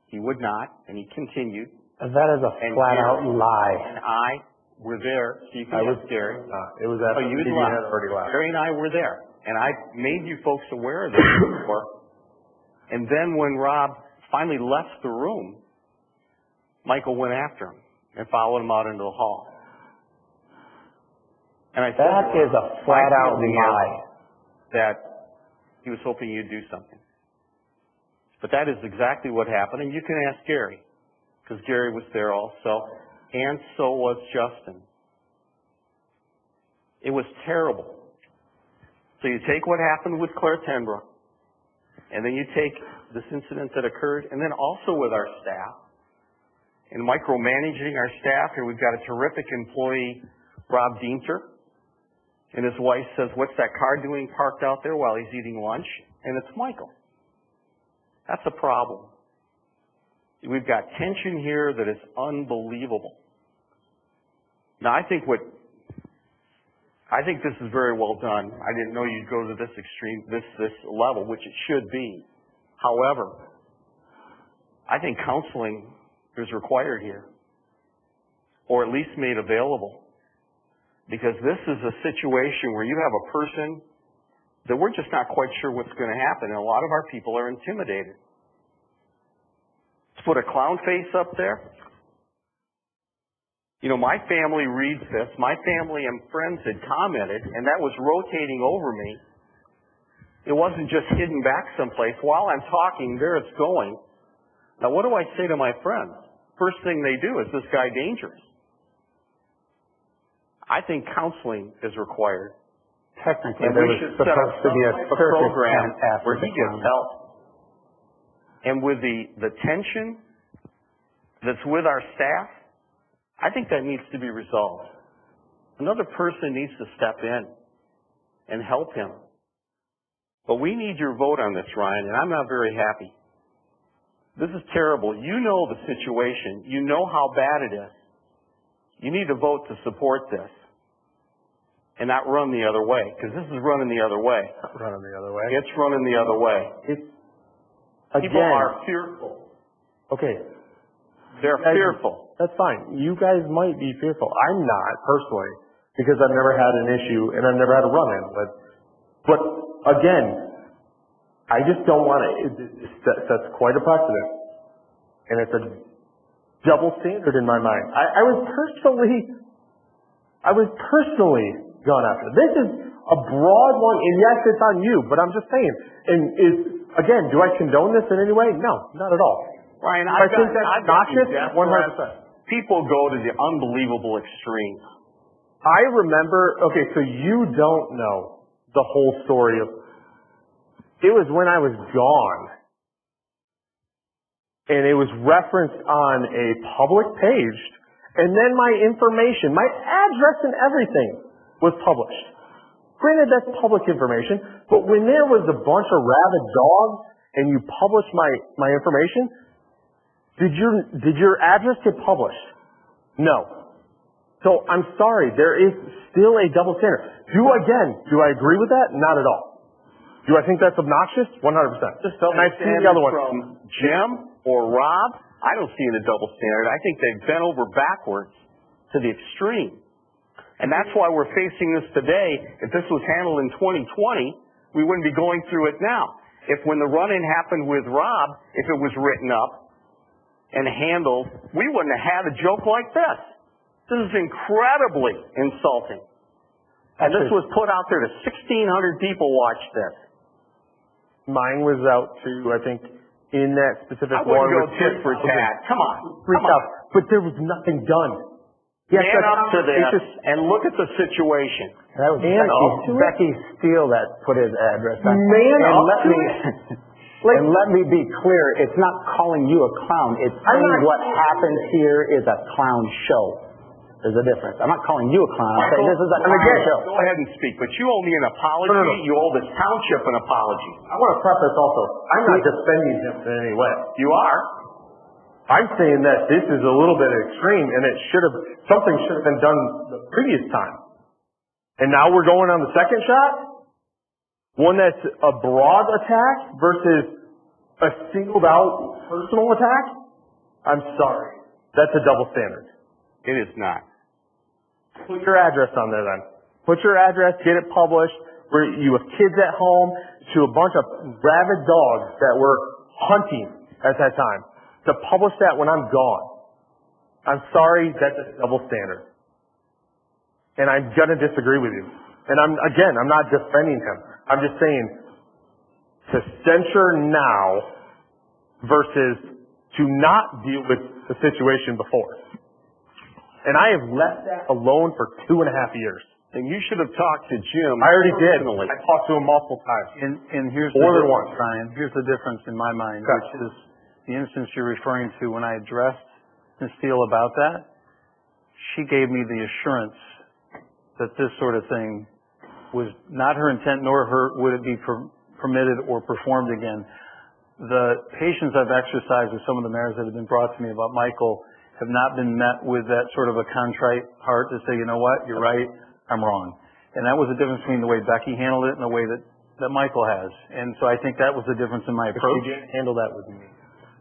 He would not, and he continued. That is a flat-out lie. And I were there, so you can ask Gary. It was after you the meeting had already left. Gary and I were there, and I made you folks aware of this before. And then when Rob finally left the room, Michael went after him and followed him out into the hall. And I said, That is a flat-out lie. That he was hoping you'd do something. But that is exactly what happened, and you can ask Gary, because Gary was there also, and so was Justin. It was terrible. So you take what happened with Claire Tenbrook, and then you take this incident that occurred, and then also with our staff, and micromanaging our staff. Here we've got a terrific employee, Rob Dienter, and his wife says, "What's that car doing parked out there while he's eating lunch?" And it's Michael. That's a problem. We've got tension here that is unbelievable. Now, I think this is very well done. I didn't know you'd go to this extreme, this level, which it should be. However, I think counseling is required here, or at least made available, because this is a situation where you have a person that we're just not quite sure what's going to happen, and a lot of our people are intimidated. To put a clown face up there, you know, my family reads this. My family and friends had commented, and that was rotating over me. It wasn't just hidden back someplace. While I'm talking, there it's going. Now, what do I say to my friends? First thing they do is, this guy dangerous. I think counseling is required. Technically, And there we was should set up supposed to be a a circus program tent after where the he gets clown. help. And with the tension that's with our staff, I think that needs to be resolved. Another person needs to step in and help him. But we need your vote on this, Ryan, and I'm not very happy. This is terrible. You know the situation. You know how bad it is. You need to vote to support this and not run the other way, because this is running the other way. Not running the other way. It's running the other way. People Again, are fearful. okay, They're fearful. That's fine. You guys might be fearful. I'm not, personally, because I've never had an issue and I've never had a run-in. But again, I just don't want to, that's quite a precedent. And it's a double standard in my mind. I was personally gone after. This is a broad one, and yes, it's on you, but I'm just saying. And again, do I condone this in any way? No, not at all. Ryan, I think that's obnoxious, 100%. People go to the unbelievable extremes. I remember, okay, so you don't know the whole story of, it was when I was gone. And it was referenced on a public page, and then my information, my address and everything was published. Granted, that's public information, but when there was a bunch of rabid dogs and you published my information, did your address get published? No. So I'm sorry, there is still a double standard. Do I agree with that? Not at all. Do I think that's obnoxious? 100%. Just double standard from Jim or Rob, I don't see it a double standard. I think they've bent over backwards to the extreme. And that's why we're facing this today. If this was handled in 2020, we wouldn't be going through it now. If when the run-in happened with Rob, if it was written up and handled, we wouldn't have had a joke like this. This is incredibly insulting. And this was put out there to 1,600 people watched this. Mine was out to, I think, in that specific I wouldn't go tit for tat. Come on. But there was nothing done. Yes, man up to this and look at the situation. That was Becky Steele that put his address on. And let me be clear, it's not calling you a clown. It's saying what happened here is a clown show. There's a difference. I'm not calling you a clown. I'm saying this is a clown show. Go ahead and speak, but you owe me an apology. No. You owe this township an apology. I want to preface also, I'm not defending him in any way. You are. I'm saying that this is a little bit extreme, and something should have been done the previous time. And now we're going on the second shot? One that's a broad attack versus a singled out personal attack? I'm sorry. That's a double standard. It is not. Put your address on there then. Put your address, get it published. Where you have kids at home to a bunch of rabid dogs that were hunting at that time. To publish that when I'm gone. I'm sorry, that's a double standard. And I'm going to disagree with you. And I'm not defending him. I'm just saying to censure now versus to not deal with the situation before. And I have left that alone for 2.5 years. And you should have talked to Jim. I already did. I talked to him multiple times. And here's more the than once, Ryan. Here's the difference in my mind, okay. Which is the instance you're referring to when I addressed Ms. Steele about that. She gave me the assurance that this sort of thing was not her intent, nor would it be permitted or performed again. The patience I've exercised with some of the mayors that have been brought to me about Michael have not been met with that sort of a contrite heart to say, you know what, you're right, I'm wrong. And that was the difference between the way Becky handled it and the way that Michael has. And so I think that was the difference in my approach. She didn't handle that with me.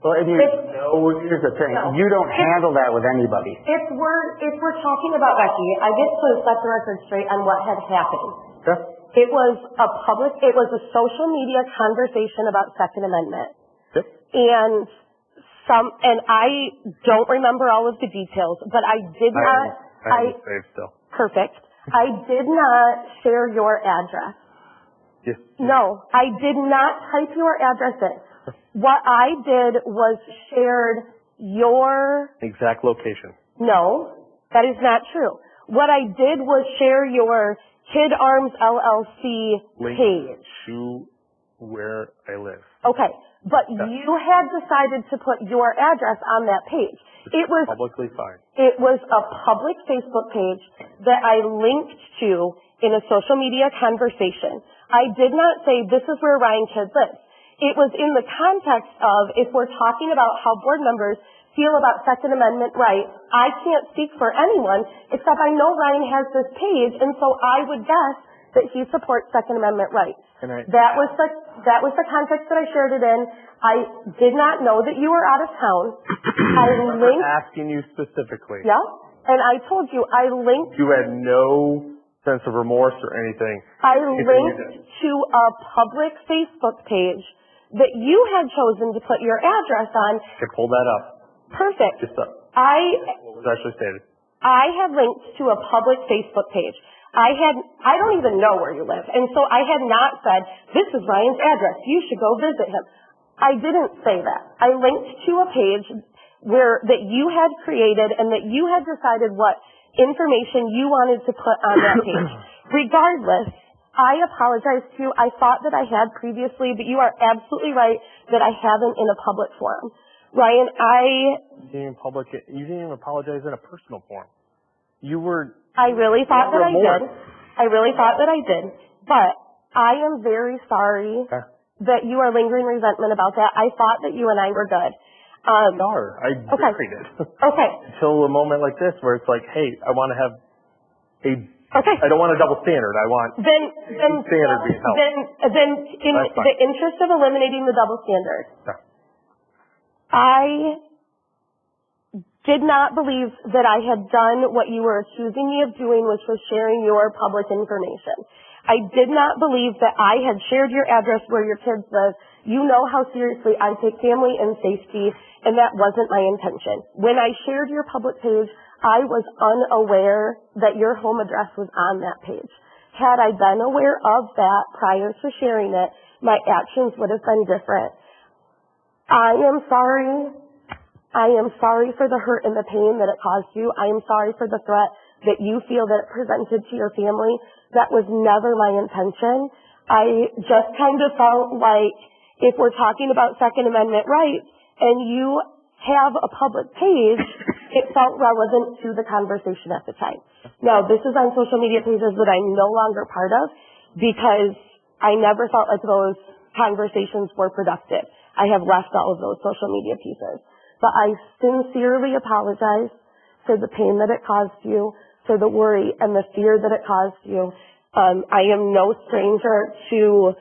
Well, and here's the thing. No. You don't handle that with anybody. If we're talking about Becky, I get to set the record straight on what had happened. Okay. It was a social media conversation about Second Amendment. Yep. And I don't remember all of the details, but I did not. I have saved still. Perfect. I did not share your address. Yes. No, I did not type your address in. What I did was shared your exact location. No, that is not true. What I did was share your Kid Arms LLC link page to where I live. Okay, but you had decided to put your address on that page. It was publicly fine. It was a public Facebook page that I linked to in a social media conversation. I did not say this is where Ryan Kidd lives. It was in the context of if we're talking about how board members feel about Second Amendment rights, I can't speak for anyone except I know Ryan has this page, and so I would guess that he supports Second Amendment rights. And That was the context that I shared it in. I did not know that you were out of town. I linked. asking you specifically. Yeah, and I told you I linked. You had no sense of remorse or anything. I linked to a public Facebook page that you had chosen to put your address on. Okay, pull that up. Perfect. Just up. What was actually stated? I had linked to a public Facebook page. I don't even know where you live. And so I had not said, this is Ryan's address. You should go visit him. I didn't say that. I linked to a page that you had created and that you had decided what information you wanted to put on that page. Regardless, I apologize to you. I thought that I had previously, but you are absolutely right that I haven't in a public forum. Ryan, You didn't even apologize in a personal forum. I really thought that I did. I really thought that I did. But I am very sorry that you are lingering resentment about that. I thought that you and I were good. I buried it. Okay. Until a moment like this where it's like, hey, I want to have I don't want a double standard. I want standard being held. Then in the interest of eliminating the double standard, I did not believe that I had done what you were accusing me of doing, which was sharing your public information. I did not believe that I had shared your address where your kids live. You know how seriously I take family and safety, and that wasn't my intention. When I shared your public page, I was unaware that your home address was on that page. Had I been aware of that prior to sharing it, my actions would have been different. I am sorry. I am sorry for the hurt and the pain that it caused you. I am sorry for the threat that you feel that it presented to your family. That was never my intention. I just kind of felt like if we're talking about Second Amendment rights and you have a public page, it felt relevant to the conversation at the time. Now, this is on social media pages that I'm no longer part of because I never felt like those conversations were productive. I have left all of those social media pieces. But I sincerely apologize for the pain that it caused you, for the worry and the fear that it caused you. I am no stranger to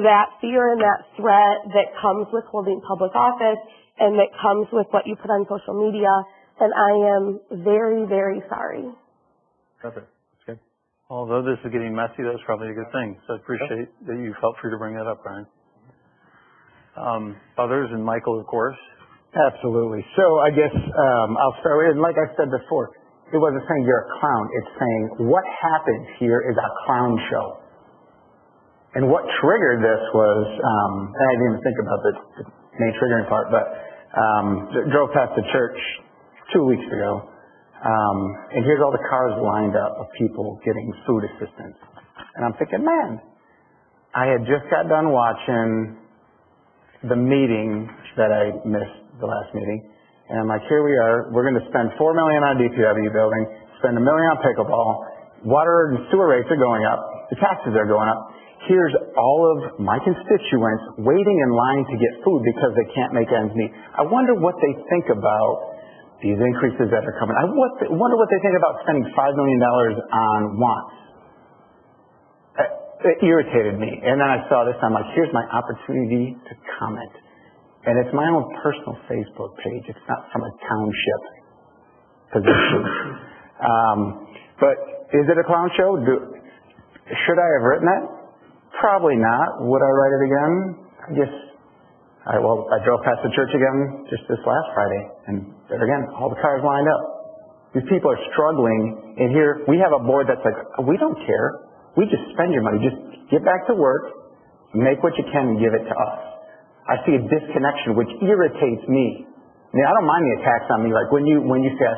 that fear and that threat that comes with holding public office and that comes with what you put on social media. And I am very, very sorry. Perfect. That's good. Although this is getting messy, that's probably a good thing. So I appreciate that you felt free to bring that up, Brian. Others, and Michael, of course. Absolutely. So I guess I'll start with, and like I said before, it wasn't saying you're a clown. It's saying what happens here is a clown show. And what triggered this was, I didn't even think about the main triggering part, but drove past the church 2 weeks ago, and here's all the cars lined up of people getting food assistance. And I'm thinking, man, I had just got done watching the meeting that I missed, the last meeting, and I'm like, here we are, we're going to spend $4 million on DPW building, spend $1 million on pickleball, water and sewer rates are going up, the taxes are going up. Here's all of my constituents waiting in line to get food because they can't make ends meet. I wonder what they think about these increases that are coming. I wonder what they think about spending $5 million on wants. It irritated me. And then I saw this, I'm like, here's my opportunity to comment. And it's my own personal Facebook page. It's not from a township position. But is it a clown show? Should I have written that? Probably not. Would I write it again? I drove past the church again just this last Friday, and there again, all the cars lined up. These people are struggling, and here we have a board that's like, we don't care. We just spend your money. Just get back to work, make what you can, and give it to us. I see a disconnection, which irritates me. I mean, I don't mind the attacks on me. Like when you say I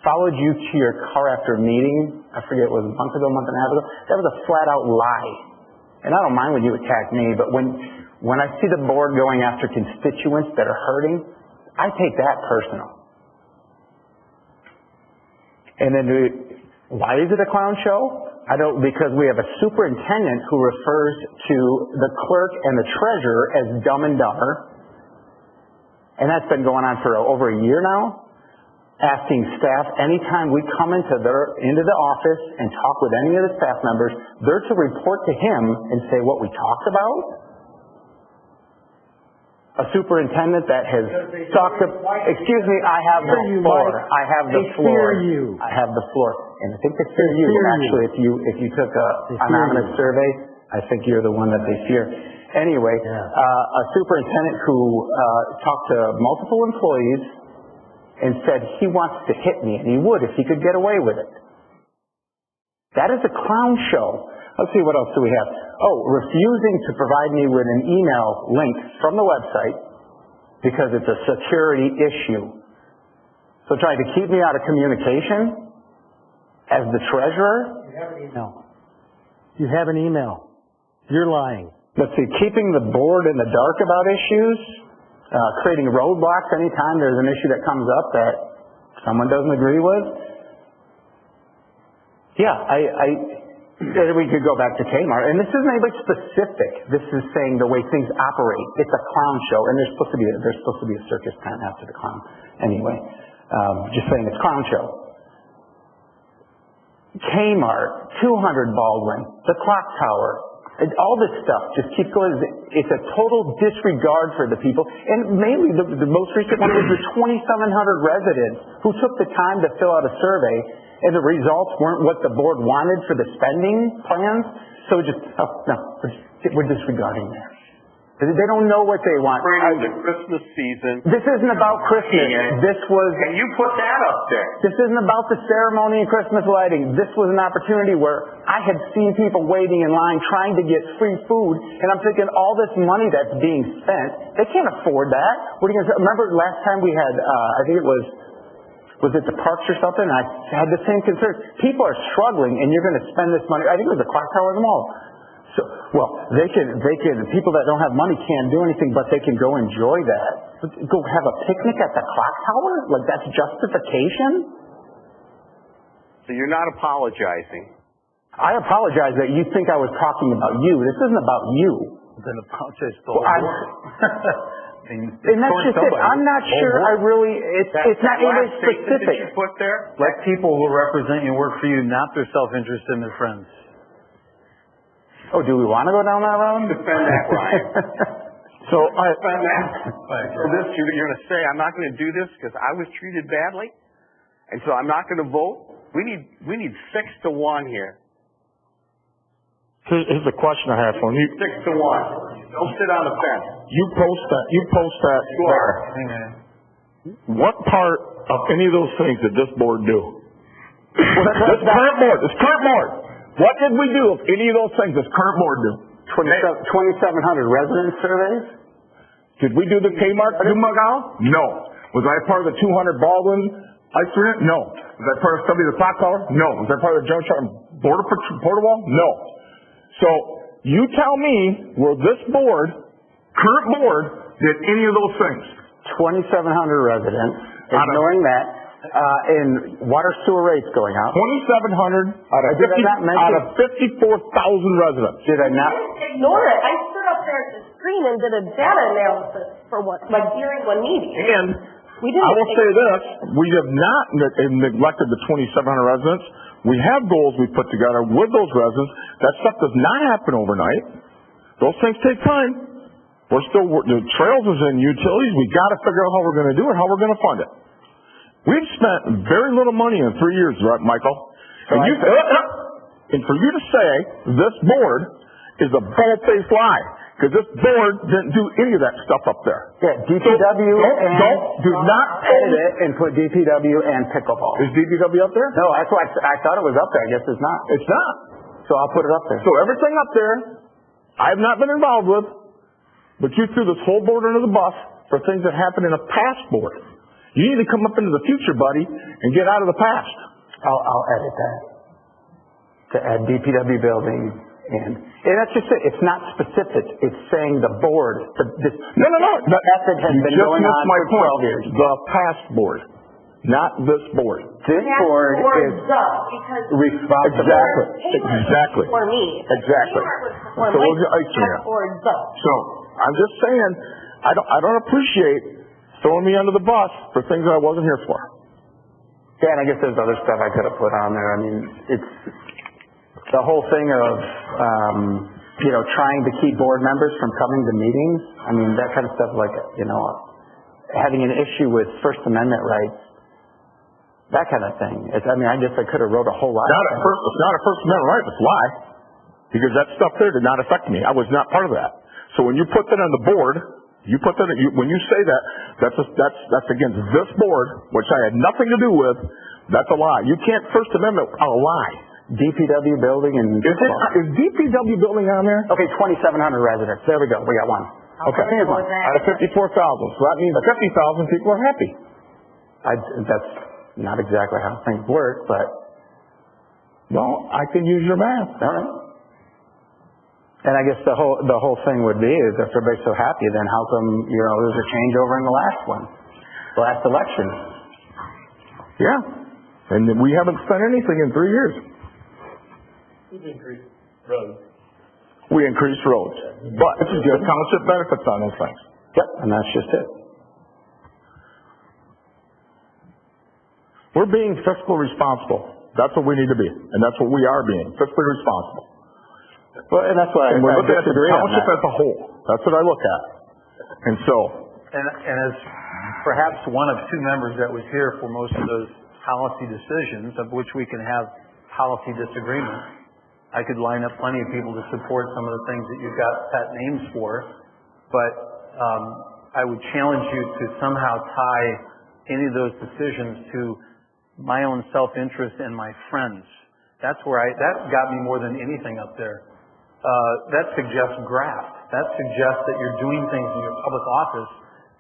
followed you to your car after a meeting, I forget, it was a month and a half ago. That was a flat out lie. And I don't mind when you attack me, but when I see the board going after constituents that are hurting, I take that personal. And then why is it a clown show? Because we have a superintendent who refers to the clerk and the treasurer as Dumb and Dumber. And that's been going on for over a year now. asking staff, anytime we come into the office and talk with any of the staff members, they're to report to him and say what we talked about? A superintendent that has talked to, excuse me, I have the floor. I have the floor. I have the floor. And I think they fear you. Actually, if you took a anonymous survey, I think you're the one that they fear. Anyway, a superintendent who talked to multiple employees and said he wants to hit me, and he would if he could get away with it. That is a clown show. Let's see, what else do we have? Oh, refusing to provide me with an email link from the website because it's a security issue. So trying to keep me out of communication as the treasurer? You have an email. You have an email. You're lying. Let's see, keeping the board in the dark about issues, creating roadblocks anytime there's an issue that comes up that someone doesn't agree with. Yeah, we could go back to Kmart, and this isn't anybody specific. This is saying the way things operate. It's a clown show, and there's supposed to be a circus tent after the clown. Anyway, just saying it's clown show. Kmart, 200 Baldwin, the clock tower, all this stuff just keeps going. It's a total disregard for the people, and mainly the most recent one was the 2,700 residents who took the time to fill out a survey, and the results weren't what the board wanted for the spending plans. So we're disregarding that. They don't know what they want. During the Christmas season. This isn't about Christmas. And you put that up there. This isn't about the ceremony and Christmas lighting. This was an opportunity where I had seen people waiting in line trying to get free food, and I'm thinking all this money that's being spent, they can't afford that. What are you going to say? Remember last time we had, I think it was it the parks or something? I had the same concern. People are struggling, and you're going to spend this money. I think it was the clock tower in the mall. So, well, they can, people that don't have money can't do anything, but they can go enjoy that. Go have a picnic at the clock tower? Like, that's justification? So you're not apologizing. I apologize that you think I was talking about you. This isn't about you. Then apologize to the whole board. And that's just it. I'm not sure I really, it's not really specific. That you put there? Let people who represent you work for you, not their self-interest and their friends. Oh, do we want to go down that road? Defend that, Brian. Defend that. So this, you're going to say, I'm not going to do this because I was treated badly, and so I'm not going to vote? We need 6 to 1 here. Here's a question I have for you. 6 to 1. Don't sit on the fence. You post that. You are. What part of any of those things did this board do? This current board. What did we do of any of those things this current board do? 2,700 resident surveys? Did we do the Kmart Numagao? No. Was I part of the 200 Baldwin ice rink? No. Was I part of study of the clock tower? No. Was I part of the Georgetown border wall? No. So you tell me where this board, current board, did any of those things? 2,700 residents. Ignoring that. And water sewer rates going up. 2,700 out of 54,000 residents. Did I not? Ignore it. I stood up there at the screen and did a data analysis for during one meeting. And I will say this, we have not neglected the 2,700 residents. We have goals we put together with those residents. That stuff does not happen overnight. Those things take time. The trails is in utilities. We got to figure out how we're going to do it, how we're going to fund it. We've spent very little money in 3 years, right, Michael? And for you to say this board is a bold-faced lie, because this board didn't do any of that stuff up there. Yeah, DPW do not edit it and put DPW and pickleball. Is DPW up there? No, that's why I thought it was up there. I guess it's not. It's not. So I'll put it up there. So everything up there, I've not been involved with, but you threw this whole board under the bus for things that happened in a past board. You need to come up into the future, buddy, and get out of the past. I'll edit that. To add DPW building and that's just it. It's not specific. It's saying the board. No. The method has been going on for 12 years. The past board, not this board. This board is responsible. Exactly. For me. Exactly. So we'll get ice cream. So I'm just saying, I don't appreciate throwing me under the bus for things that I wasn't here for. Yeah, and I guess there's other stuff I could have put on there. I mean, it's the whole thing of, trying to keep board members from coming to meetings. I mean, that kind of stuff, like, having an issue with First Amendment rights, that kind of thing. I guess I could have wrote a whole lot. It's not a First Amendment right, it's a lie. Because that stuff there did not affect me. I was not part of that. So when you put that on the board, when you say that's against this board, which I had nothing to do with, that's a lie. You can't First Amendment a lie. DPW building and... Is DPW building on there? Okay, 2,700 residents. There we go. We got one. Okay. Out of 54,000. So that means 50,000 people are happy. That's not exactly how things work, but... Well, I can use your math. All right. And I guess the whole thing would be is if everybody's so happy, then how come, there's a changeover in the last election? Yeah. And we haven't spent anything in 3 years. We've increased roads. We increased roads. But the township benefits on those things. Yep, and that's just it. We're being fiscally responsible. That's what we need to be. And that's what we are being, fiscally responsible. Well, and that's why we're looking at the township as a whole. That's what I look at. And so... And as perhaps one of two members that was here for most of those policy decisions, of which we can have policy disagreements, I could line up plenty of people to support some of the things that you've got pet names for, but I would challenge you to somehow tie any of those decisions to my own self-interest and my friends. That got me more than anything up there. That suggests graft. That suggests that you're doing things in your public office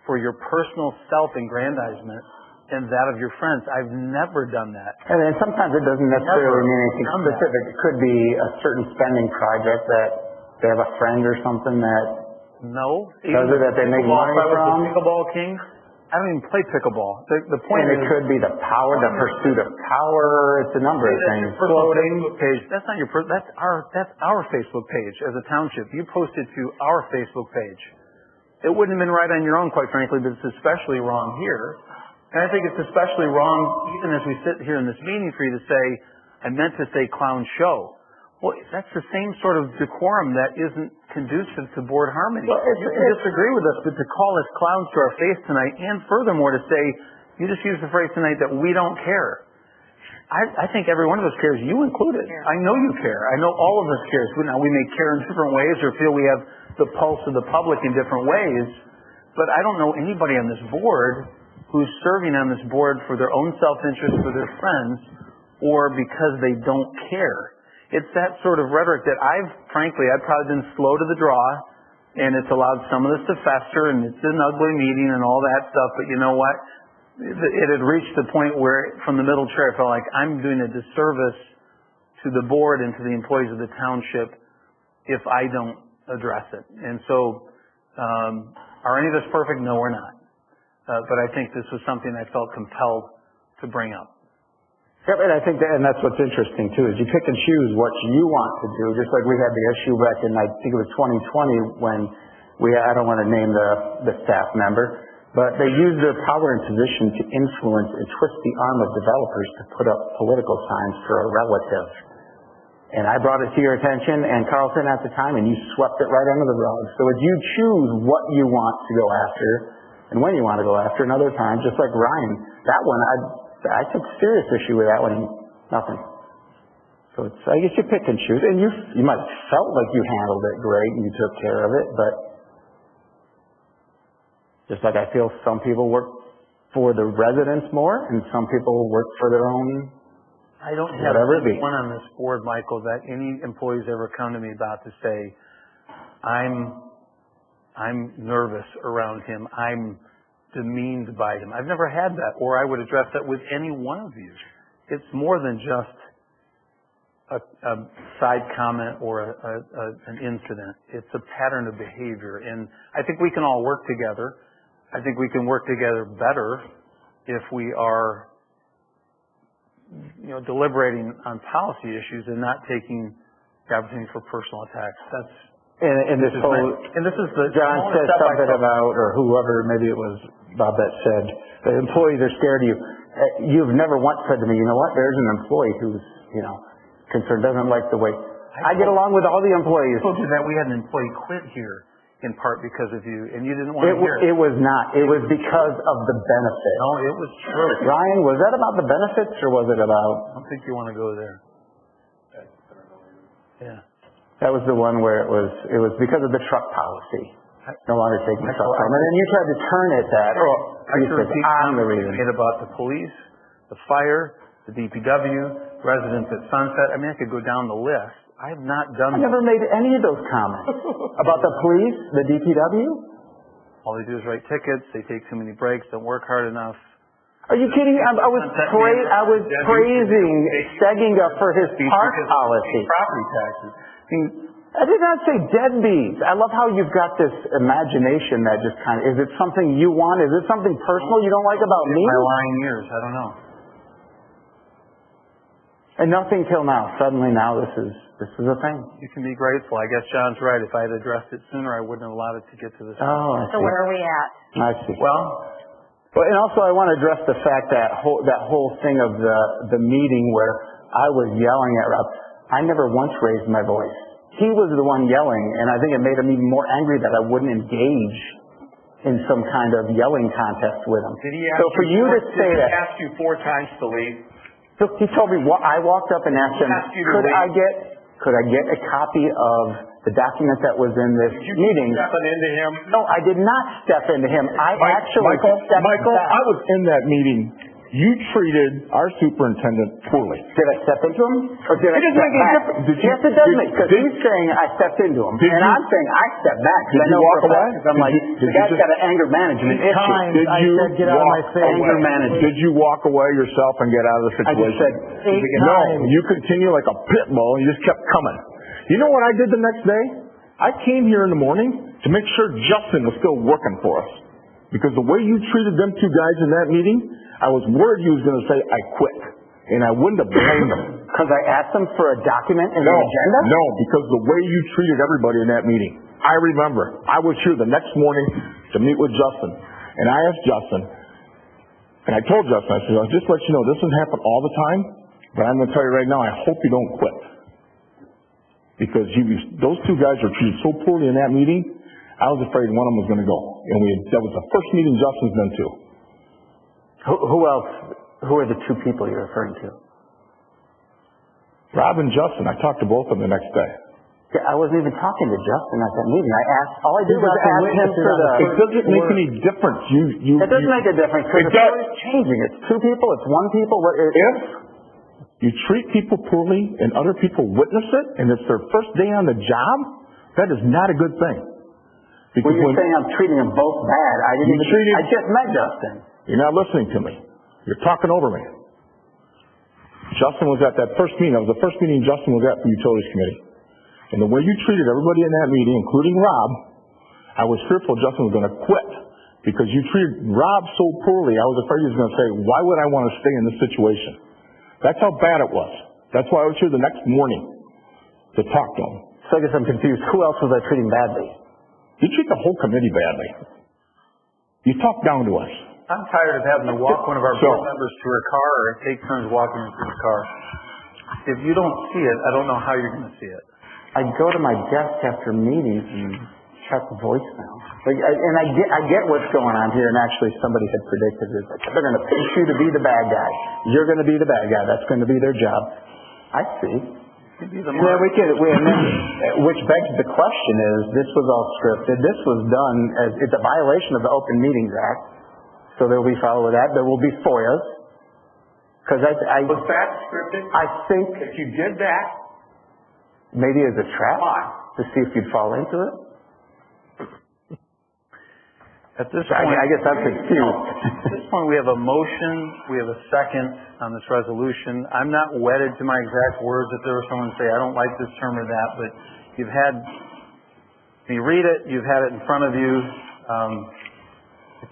for your personal self-aggrandizement and that of your friends. I've never done that. And sometimes it doesn't necessarily mean anything specific. It could be a certain spending project that they have a friend or something that does it that they make money from. Pickleball king. I don't even play pickleball. The point is, it could be the pursuit of power. It's a number of things. Facebook page. That's not your. That's our Facebook page as a township. You posted to our Facebook page. It wouldn't have been right on your own, quite frankly, but it's especially wrong here. And I think it's especially wrong, even as we sit here in this meeting, for you to say, I meant to say clown show. Well, that's the same sort of decorum that isn't conducive to board harmony. Well, you can disagree with us, but to call us clowns to our face tonight, and furthermore to say, you just used the phrase tonight that we don't care. I think every one of us cares, you included. I know you care. I know all of us cares. Now, we may care in different ways or feel we have the pulse of the public in different ways, but I don't know anybody on this board who's serving on this board for their own self-interest, for their friends, or because they don't care. It's that sort of rhetoric that I've probably been slow to the draw, and it's allowed some of this to fester, and it's an ugly meeting and all that stuff, but you know what? It had reached the point where, from the middle chair, I felt like I'm doing a disservice to the board and to the employees of the township if I don't address it. And so, are any of us perfect? No, we're not. But I think this was something I felt compelled to bring up. Yep, and I think that's what's interesting too, is you pick and choose what you want to do, just like we had the issue back in, I think it was 2020, when I don't want to name the staff member, but they used their power and position to influence and twist the arm of developers to put up political signs for a relative. And I brought it to your attention, and Carlton at the time, and you swept it right under the rug. So as you choose what you want to go after, and when you want to go after, and other times, just like Ryan, that one, I took serious issue with that one, nothing. So I guess you pick and choose, and you might have felt like you handled it great and you took care of it, but just like I feel some people work for the residents more, and some people work for their own. I don't have anyone on this board, Michael, that any employees ever come to me about to say, I'm nervous around him. I'm demeaned by him. I've never had that, or I would address that with any one of you. It's more than just a side comment or an incident. It's a pattern of behavior, and I think we can all work together. I think we can work together better if we are, deliberating on policy issues and not taking the opportunity for personal attacks. And this is the John said something about, or whoever, maybe it was Bob that said, the employees are scared of you. you've never once said to me, you know what, there's an employee who's, concerned, doesn't like the way. I get along with all the employees. I told you that we had an employee quit here in part because of you, and you didn't want to hear it. It was not. It was because of the benefit. No, it was true. Ryan, was that about the benefits or was it about? I don't think you want to go there. Yeah. That was the one where it was because of the truck policy. No longer taking the truck home. And then you tried to turn it that. I'm the reason. About the police, the fire, the DPW, residents at Sunset. I mean, I could go down the list. I have not done. I never made any of those comments about the police, the DPW. All they do is write tickets. They take too many breaks. Don't work hard enough. Are you kidding? I was praising Steginga for his park policy. Property taxes. I mean, I did not say deadbeats. I love how you've got this imagination that just kind of, is it something you want? Is it something personal you don't like about me? My lying years. I don't know. And nothing till now. Suddenly now this is a thing. You can be grateful. I guess John's right. If I had addressed it sooner, I wouldn't have allowed it to get to this point. Oh, I see. So where are we at? I see. Well, and also I want to address the fact that whole thing of the meeting where I was yelling at Rob. I never once raised my voice. He was the one yelling, and I think it made him even more angry that I wouldn't engage in some kind of yelling contest with him. Did he ask you 4 times to leave? Look, he told me, I walked up and asked him, could I get a copy of the document that was in this meeting? Did you step into him? No, I did not step into him. Michael, I was in that meeting. You treated our superintendent poorly. Did I step into him? Or did I step back? Yes, it does make, because he's saying I stepped into him. And I'm saying I stepped back. Did you walk away? I'm like, the guy's got an anger management issue. I said, get out of my face. Anger management. Did you walk away yourself and get out of the situation? I just said 8 No, times. you continue like a pit bull and you just kept coming. You know what I did the next day? I came here in the morning to make sure Justin was still working for us. Because the way you treated them 2 guys in that meeting, I was worried you was going to say, I quit. And I wouldn't have blamed them. Because I asked them for a document and an agenda? No, because the way you treated everybody in that meeting. I remember. I was here the next morning to meet with Justin. And I asked Justin, and I told Justin, I said, I'll just let you know, this doesn't happen all the time, but I'm going to tell you right now, I hope you don't quit. Because those 2 guys were treated so poorly in that meeting, I was afraid one of them was going to go. And that was the first meeting Justin's been to. Who else? Who are the 2 people you're referring to? Rob and Justin. I talked to both of them the next day. Yeah, I wasn't even talking to Justin at that meeting. All I did was ask him for the... It doesn't make any difference. It doesn't make a difference because the story's changing. It's 2 people, it's 1 people. If you treat people poorly and other people witness it and it's their first day on the job, that is not a good thing. Because you're saying I'm treating them both bad. I just met Justin. You're not listening to me. You're talking over me. Justin was at that first meeting. That was the first meeting Justin was at for the Utilities Committee. And the way you treated everybody in that meeting, including Rob, I was fearful Justin was going to quit. Because you treated Rob so poorly, I was afraid he was going to say, why would I want to stay in this situation? That's how bad it was. That's why I was here the next morning to talk to him. So I guess I'm confused. Who else was I treating badly? You treat the whole committee badly. You talk down to us. I'm tired of having to walk one of our board members to her car or take turns walking her to her car. If you don't see it, I don't know how you're going to see it. I go to my desk after meetings and check voicemail. And I get what's going on here, and actually somebody had predicted this. They're going to pitch you to be the bad guy. You're going to be the bad guy. That's going to be their job. I see. Yeah, which begs the question is, this was all scripted. This was done it's a violation of the Open Meetings Act. So there will be follow with that. There will be FOIAs. Because was that scripted? I think if you did that, maybe as a trap to see if you'd fall into it. At this point, I guess I'm confused. At this point, we have a motion, we have a second on this resolution. I'm not wedded to my exact words. If there was someone say, I don't like this term or that, but you read it, you've had it in front of you. I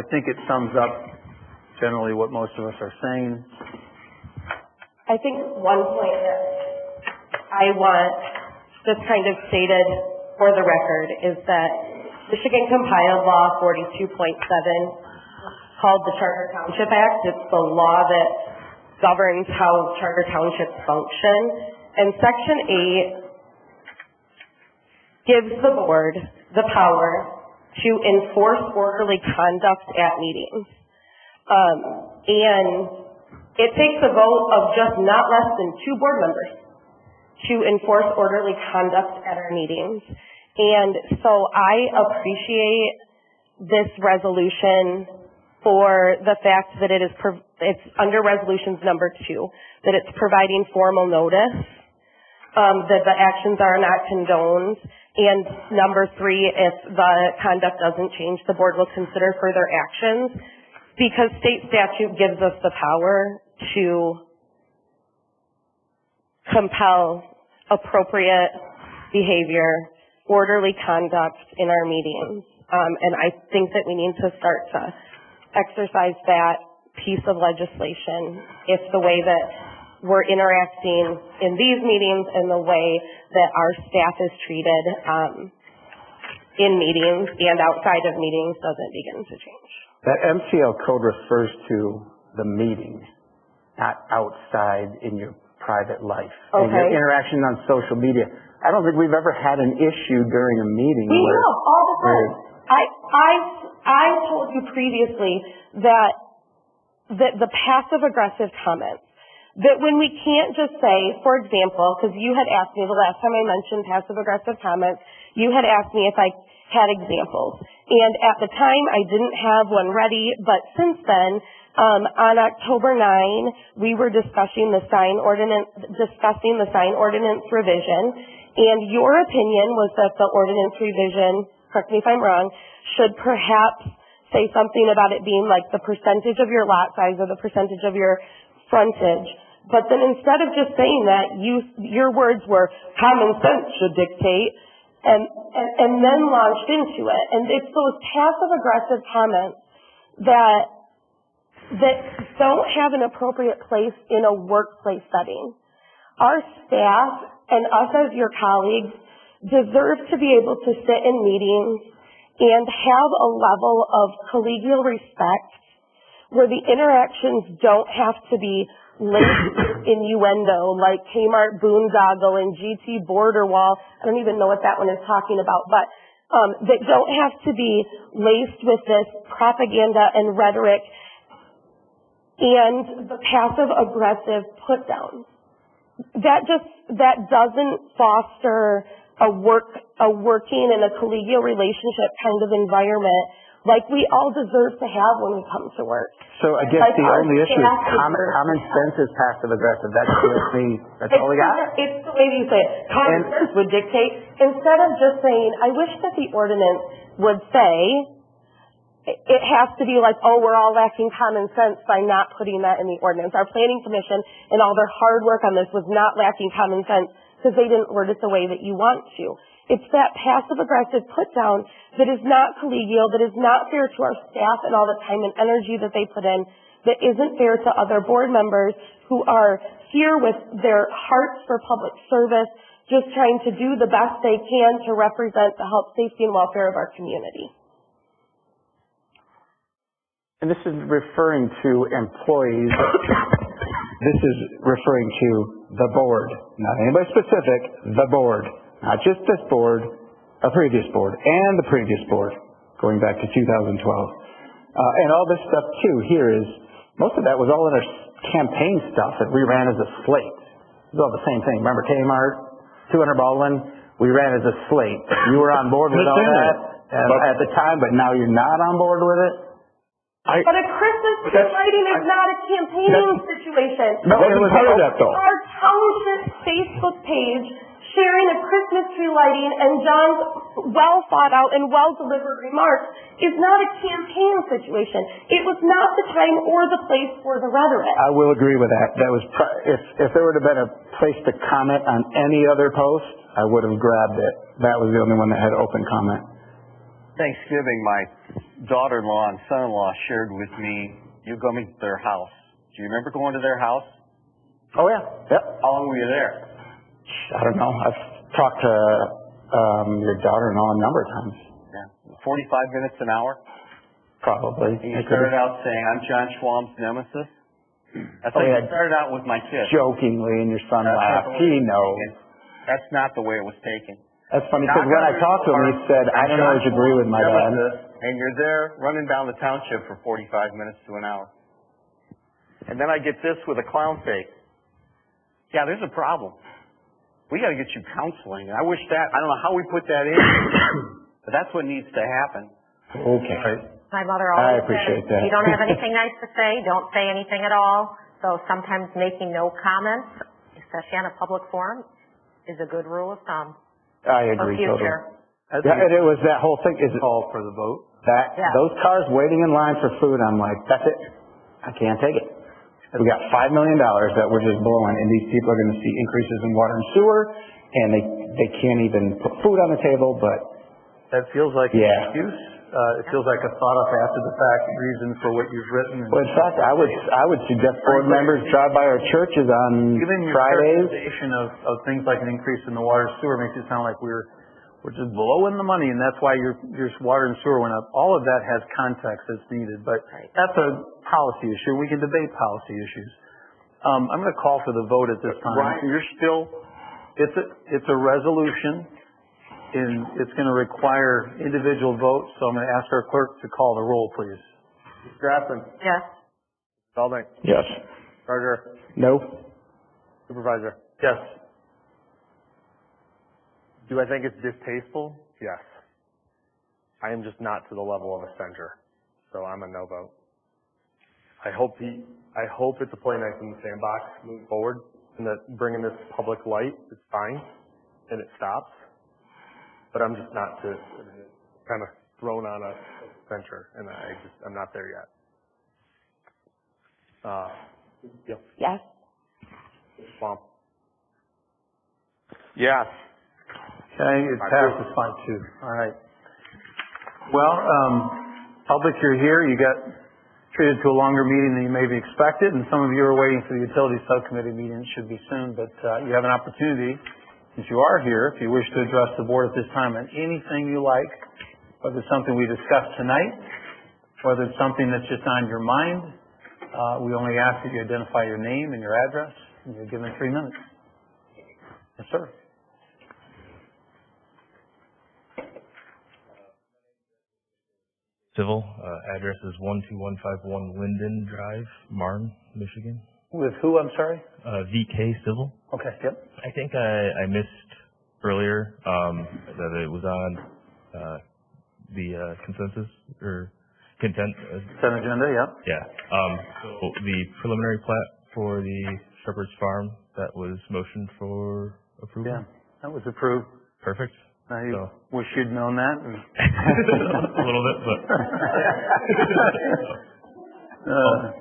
think it sums up generally what most of us are saying. I think one point that I want just kind of stated for the record is that Michigan compiled law 42.7 called the Charter Township Act. It's the law that governs how charter townships function. And Section 8 gives the board the power to enforce orderly conduct at meetings. And it takes a vote of just not less than 2 board members to enforce orderly conduct at our meetings. And so I appreciate this resolution for the fact that it's under resolutions number 2, that it's providing formal notice, that the actions are not condoned, and number 3, if the conduct doesn't change, the board will consider further actions, because state statute gives us the power to compel appropriate behavior, orderly conduct in our meetings. And I think that we need to start to exercise that piece of legislation if the way that we're interacting in these meetings and the way that our staff is treated in meetings and outside of meetings doesn't begin to change. That MCL code refers to the meeting, not outside in your private life. Okay. And your interaction on social media. I don't think we've ever had an issue during a meeting. We have all the time. I told you previously that the passive aggressive comments, that when we can't just say, for example, because you had asked me the last time I mentioned passive aggressive comments, you had asked me if I had examples. And at the time I didn't have one ready, but since then, on October 9, we were discussing the sign ordinance revision, and your opinion was that the ordinance revision, correct me if I'm wrong, should perhaps say something about it being like the percentage of your lot size or the percentage of your frontage. But then instead of just saying that, your words were common sense should dictate, and then launched into it. And it's those passive aggressive comments that don't have an appropriate place in a workplace setting. Our staff and us as your colleagues deserve to be able to sit in meetings and have a level of collegial respect where the interactions don't have to be laced with innuendo like Kmart boondoggle and GT border wall. I don't even know what that one is talking about, but that don't have to be laced with this propaganda and rhetoric and the passive aggressive put down. That doesn't foster a working and a collegial relationship kind of environment like we all deserve to have when we come to work. So I guess the only issue is common sense is passive aggressive. That's all we got? It's the way you say it. Common sense would dictate, instead of just saying, I wish that the ordinance would say, it has to be like, oh, we're all lacking common sense by not putting that in the ordinance. Our planning commission and all their hard work on this was not lacking common sense because they didn't word it the way that you want to. It's that passive-aggressive put-down that is not collegial, that is not fair to our staff and all the time and energy that they put in, that isn't fair to other board members who are here with their hearts for public service, just trying to do the best they can to represent the health, safety, and welfare of our community. And this is referring to employees. This is referring to the board, not anybody specific, the board. Not just this board, a previous board, and the previous board, going back to 2012. And all this stuff, too, here is, most of that was all in our campaign stuff that we ran as a slate. It was all the same thing. Remember Kmart, 200 Baldwin? We ran as a slate. You were on board with all that at the time, but now you're not on board with it? But a Christmas tree lighting is not a campaigning situation. No, it was part of that, though. Our township Facebook page sharing a Christmas tree lighting and John's well thought out and well delivered remarks is not a campaign situation. It was not the time or the place for the rhetoric. I will agree with that. That was if there would have been a place to comment on any other post, I would have grabbed it. That was the only one that had open comment. Thanksgiving, my daughter-in-law and son-in-law shared with me, you go meet their house. Do you remember going to their house? Oh, yeah. Yep. How long were you there? I don't know. I've talked to your daughter-in-law a number of times. Yeah. 45 minutes, an hour? Probably. And you started out saying, I'm John Schwab's nemesis. That's like you started out with my kids. Jokingly, and your son laughed. He knows. That's not the way it was taken. That's funny, because when I talked to him, he said, I don't always agree with my dad. And you're there running down the township for 45 minutes to an hour. And then I get this with a clown face. Yeah, there's a problem. We got to get you counseling. I wish that, I don't know how we put that in, but that's what needs to happen. Okay. My mother always appreciate said, that. if you don't have anything nice to say, don't say anything at all. So sometimes making no comments, especially on a public forum, is a good rule of thumb. I agree for totally. future. Yeah, and it was that whole thing. Is it Call for the vote. that Yeah. those cars waiting in line for food? I'm like, that's it. I can't take it. We got $5 million that we're just blowing, and these people are going to see increases in water and sewer, and they can't even put food on the table. But That feels like an Yeah. excuse. It feels like a thought of after the fact reason for what you've written. well, in fact, I would suggest board members drive by our churches on Even your Fridays. characterization of things like an increase in the water and sewer makes it sound like we're just blowing the money, and that's why your water and sewer went up. All of that has context that's needed, but that's a policy issue. We can debate policy issues. I'm going to call for the vote at this time. Brian, you're still... It's a resolution, and it's going to require individual votes, so I'm going to ask our clerk to call the roll, please. Graffin. Yes. Spalding. Yes. Carter. No. Supervisor. Yes. Do I think it's distasteful? Yes. I am just not to the level of a censor, so I'm a no vote. I hope it's a play nice in the sandbox moving forward, and that bringing this public light is fine, and it stops. But I'm just not to kind of thrown on a censure, and I'm not there yet. Yep. Yes. Swamp. Yes. Okay, it passes 5-2. All right. Well, public, you're here. You got treated to a longer meeting than you maybe expected, and some of you are waiting for the utility subcommittee meeting. It should be soon, but you have an opportunity, since you are here, if you wish to address the board at this time on anything you like, whether it's something we discussed tonight, whether it's something that's just on your mind. We only ask that you identify your name and your address, and you're given 3 minutes. Yes, sir. Civil, address is 12151 Linden Drive, Marne, Michigan. With who, I'm sorry? VK Civil. Okay, yep. I think I missed earlier that it was on the consensus or consent. Consent agenda, yep. Yeah. So the preliminary plat for the Shepherd's Farm, that was motioned for approval? Yeah, that was approved. Perfect. I wish you'd known that. And a little bit, but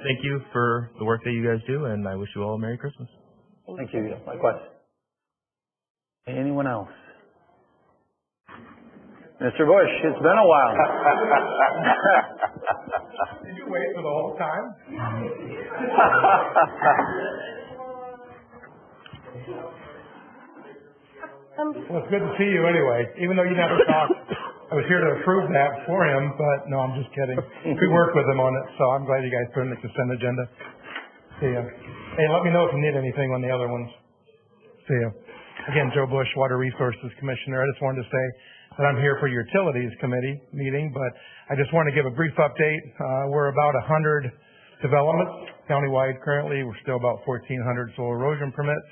thank you for the work that you guys do, and I wish you all a Merry Christmas. Thank you. Likewise. Anyone else? Mr. Bush, it's been a while. Did you wait for the whole time? Well, it's good to see you anyway, even though you never talked. I was here to approve that for him, but no, I'm just kidding. We worked with him on it, so I'm glad you guys put in the consent agenda. See ya. Hey, let me know if you need anything on the other ones. See ya. Again, Joe Bush, Water Resources Commissioner. I just wanted to say that I'm here for your Utilities Committee meeting, but I just want to give a brief update. We're about 100 developments countywide currently. We're still about 1,400 soil erosion permits.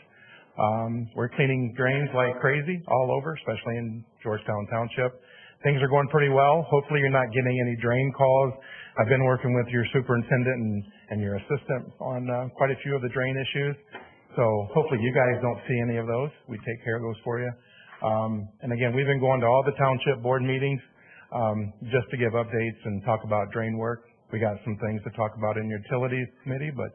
We're cleaning drains like crazy all over, especially in Georgetown Township. Things are going pretty well. Hopefully you're not getting any drain calls. I've been working with your superintendent and your assistant on quite a few of the drain issues. So hopefully you guys don't see any of those. We take care of those for you. And again, we've been going to all the township board meetings just to give updates and talk about drain work. We got some things to talk about in your utilities committee, but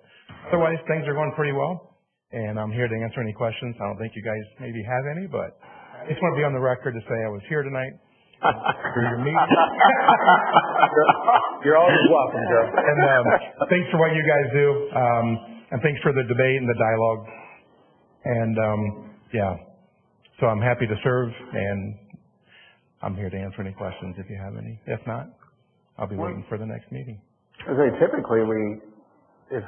otherwise things are going pretty well. And I'm here to answer any questions. I don't think you guys maybe have any, but I just want to be on the record to say I was here tonight for your meeting. You're always welcome, Joe. And thanks for what you guys do, and thanks for the debate and the dialogue. And yeah, so I'm happy to serve, and I'm here to answer any questions if you have any. If not, I'll be waiting for the next meeting. Typically, if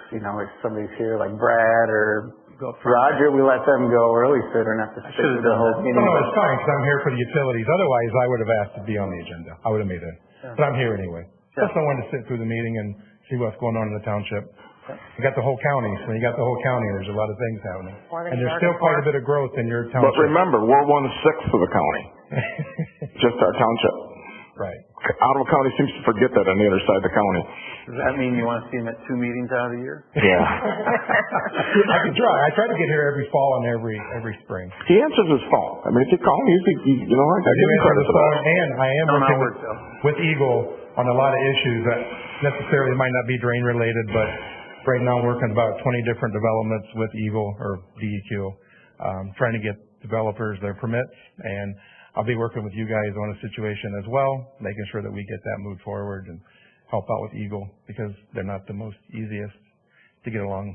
somebody's here like Brad or Roger, we let them go early so they don't have to sit through the whole meeting. No, it's fine, because I'm here for the utilities. Otherwise, I would have asked to be on the agenda. I would have made it. But I'm here anyway. Just I wanted to sit through the meeting and see what's going on in the township. You got the whole county. So when you got the whole county, there's a lot of things happening. And there's still quite a bit of growth in your township. But remember, we're 1/6 of the county. Just our township. Right. Ottawa County seems to forget that on the other side of the county. Does that mean you want to see them at 2 meetings out of the year? Yeah. I can try. I try to get here every fall and every spring. He answers his phone. I mean, if you call him, I give him credit for that. And I am working with Eagle on a lot of issues that necessarily might not be drain related, but right now I'm working about 20 different developments with Eagle or DEQ, trying to get developers their permits, and I'll be working with you guys on a situation as well, making sure that we get that moved forward and help out with Eagle, because they're not the most easiest to get along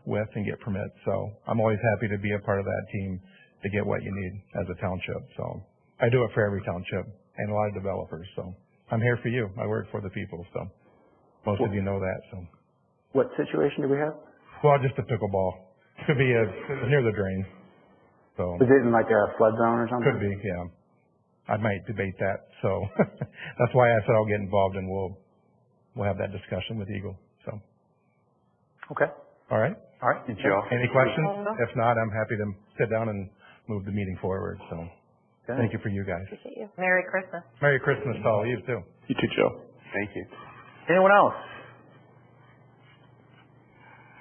with and get permits. So I'm always happy to be a part of that team to get what you need as a township. So I do it for every township and a lot of developers. So I'm here for you. I work for the people. So most of you know that. So what situation do we have? Well, just a pickleball. Could be near the drain. So is it in like a flood zone or something? Could be, yeah. I might debate that. So that's why I said I'll get involved, and we'll have that discussion with Eagle. So okay. All right. Joe. Any questions? If not, I'm happy to sit down and move the meeting forward. So thank you for you guys. Appreciate you. Merry Christmas. Merry Christmas to all of you too. You too, Joe. Thank you. Anyone else?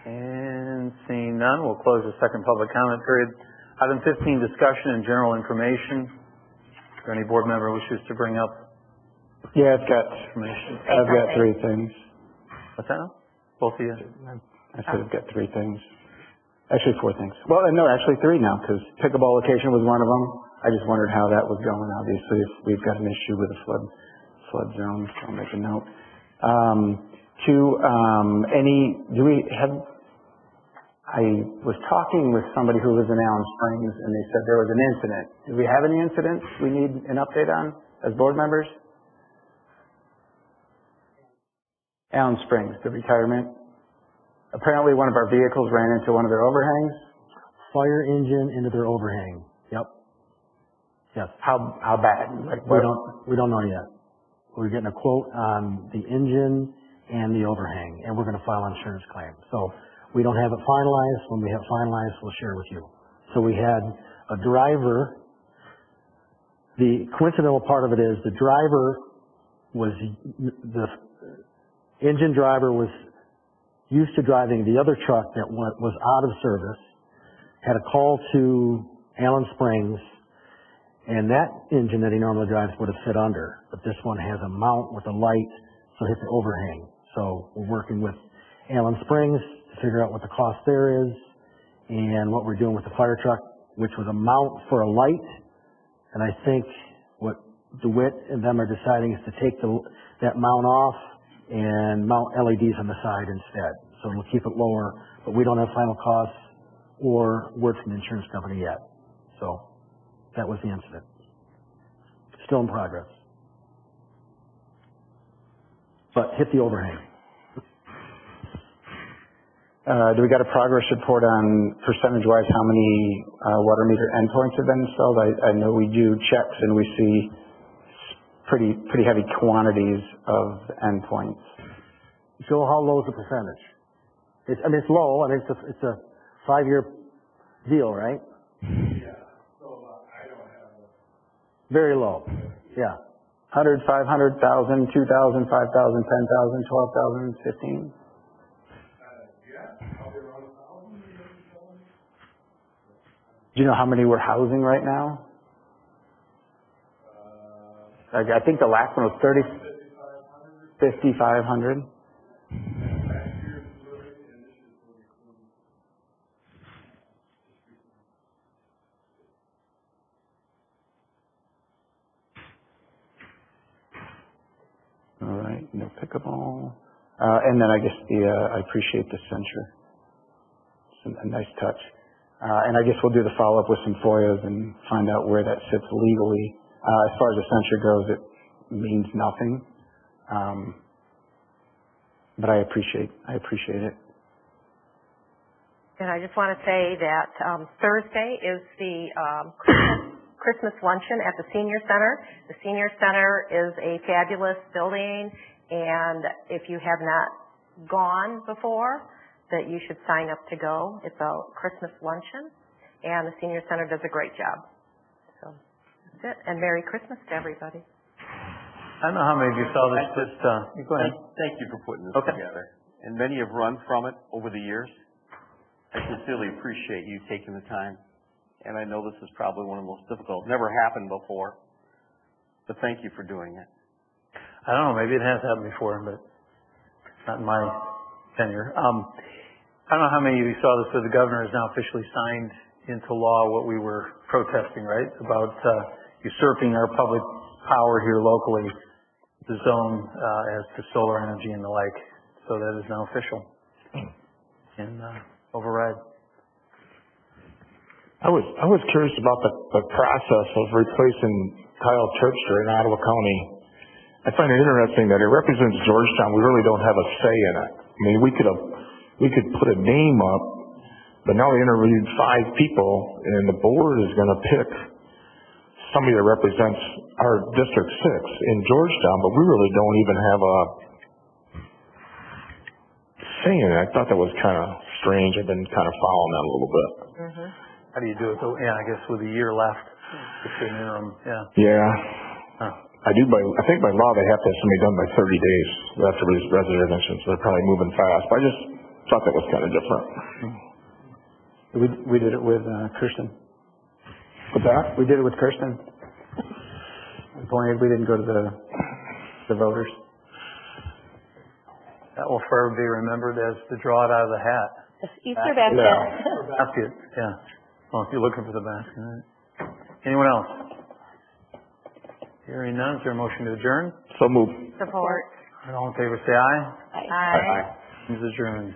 And seeing none, we'll close the second public comment period. Item 15, discussion and general information. Is there any board member wishes to bring up Yeah, I've got information? 3 things. What's that? Both of you? I said I've got 3 things. Actually 4 things. Well, no, actually 3 now, because pickleball location was one of them. I just wondered how that was going. Obviously, if we've got an issue with a flood zone, so I'll make a note. 2, I was talking with somebody who lives in Allen Springs, and they said there was an incident. Do we have any incidents we need an update on as board members? Allen Springs, the retirement. Apparently one of our vehicles ran into one of their overhangs. Fire engine into their overhang. Yep. Yes. How bad? Like, We don't know yet. We're getting a quote on the engine and the overhang, and we're going to file an insurance claim. So we don't have it finalized. When we have finalized, we'll share with you. So we had a driver. The coincidental part of it is the engine driver was used to driving the other truck that was out of service, had a call to Allen Springs, and that engine that he normally drives would have fit under. But this one has a mount with a light, so it hit the overhang. So we're working with Allen Springs to figure out what the cost there is and what we're doing with the fire truck, which was a mount for a light. And I think what DeWitt and them are deciding is to take that mount off and mount LEDs on the side instead. So we'll keep it lower, but we don't have final costs or word from the insurance company yet. So that was the incident. Still in progress. But hit the overhang. Do we got a progress report on percentage-wise how many water meter endpoints have been installed? I know we do checks and we see pretty heavy quantities of endpoints. Joe, how low is the percentage? It's low. It's a 5-year deal, right? Yeah. So I don't have very low. Yeah. 100, 500,000, 2,000, 5,000, 10,000, 12,000, 15? Do you know how many we're housing right now? I think the last one was 5,500. All right, no pickleball. And then I guess I appreciate the censure. It's a nice touch. And I guess we'll do the follow-up with some FOIAs and find out where that sits legally. As far as the censure goes, it means nothing. But I appreciate it. And I just want to say that Thursday is the Christmas luncheon at the Senior Center. The Senior Center is a fabulous building, and if you have not gone before, that you should sign up to go. It's a Christmas luncheon, and the Senior Center does a great job. So that's it. And Merry Christmas to everybody. I don't know how many of you saw this, but go ahead. Thank you for putting this Okay. together. And many have run from it over the years. I sincerely appreciate you taking the time. And I know this is probably one of the most difficult. Never happened before. But thank you for doing it. I don't know, maybe it has happened before, but not in my tenure. I don't know how many of you saw this, but the governor has now officially signed into law what we were protesting, right? About usurping our public power here locally, the zone as to solar energy and the like. So that is now official. And override. I was curious about the process of replacing Kyle Terpstra in Ottawa County. I find it interesting that it represents Georgetown. We really don't have a say in it. I mean, we could put a name up, but now we interviewed 5 people, and the board is going to pick somebody that represents our District 6 in Georgetown, but we really don't even have a say in it. I thought that was kind of strange. I've been kind of following that a little bit. Mm-hmm. How do you do it? So, yeah, I guess with a year left, it's an interim. Yeah. Yeah. Huh. I think by law they have to have somebody done by 30 days. That's a resignation, so they're probably moving fast. But I just thought that was kind of different. We did it with Kirsten. What's that? We did it with Kirsten. We didn't go to the voters. That will forever be remembered as the draw it out of the hat. Easter basket. Yeah. Basket, yeah. Well, if you're looking for the basket. Right. Anyone else? Hearing none, is there a motion to adjourn? So moved. Support. All in favor say aye. Aye. Means adjourned.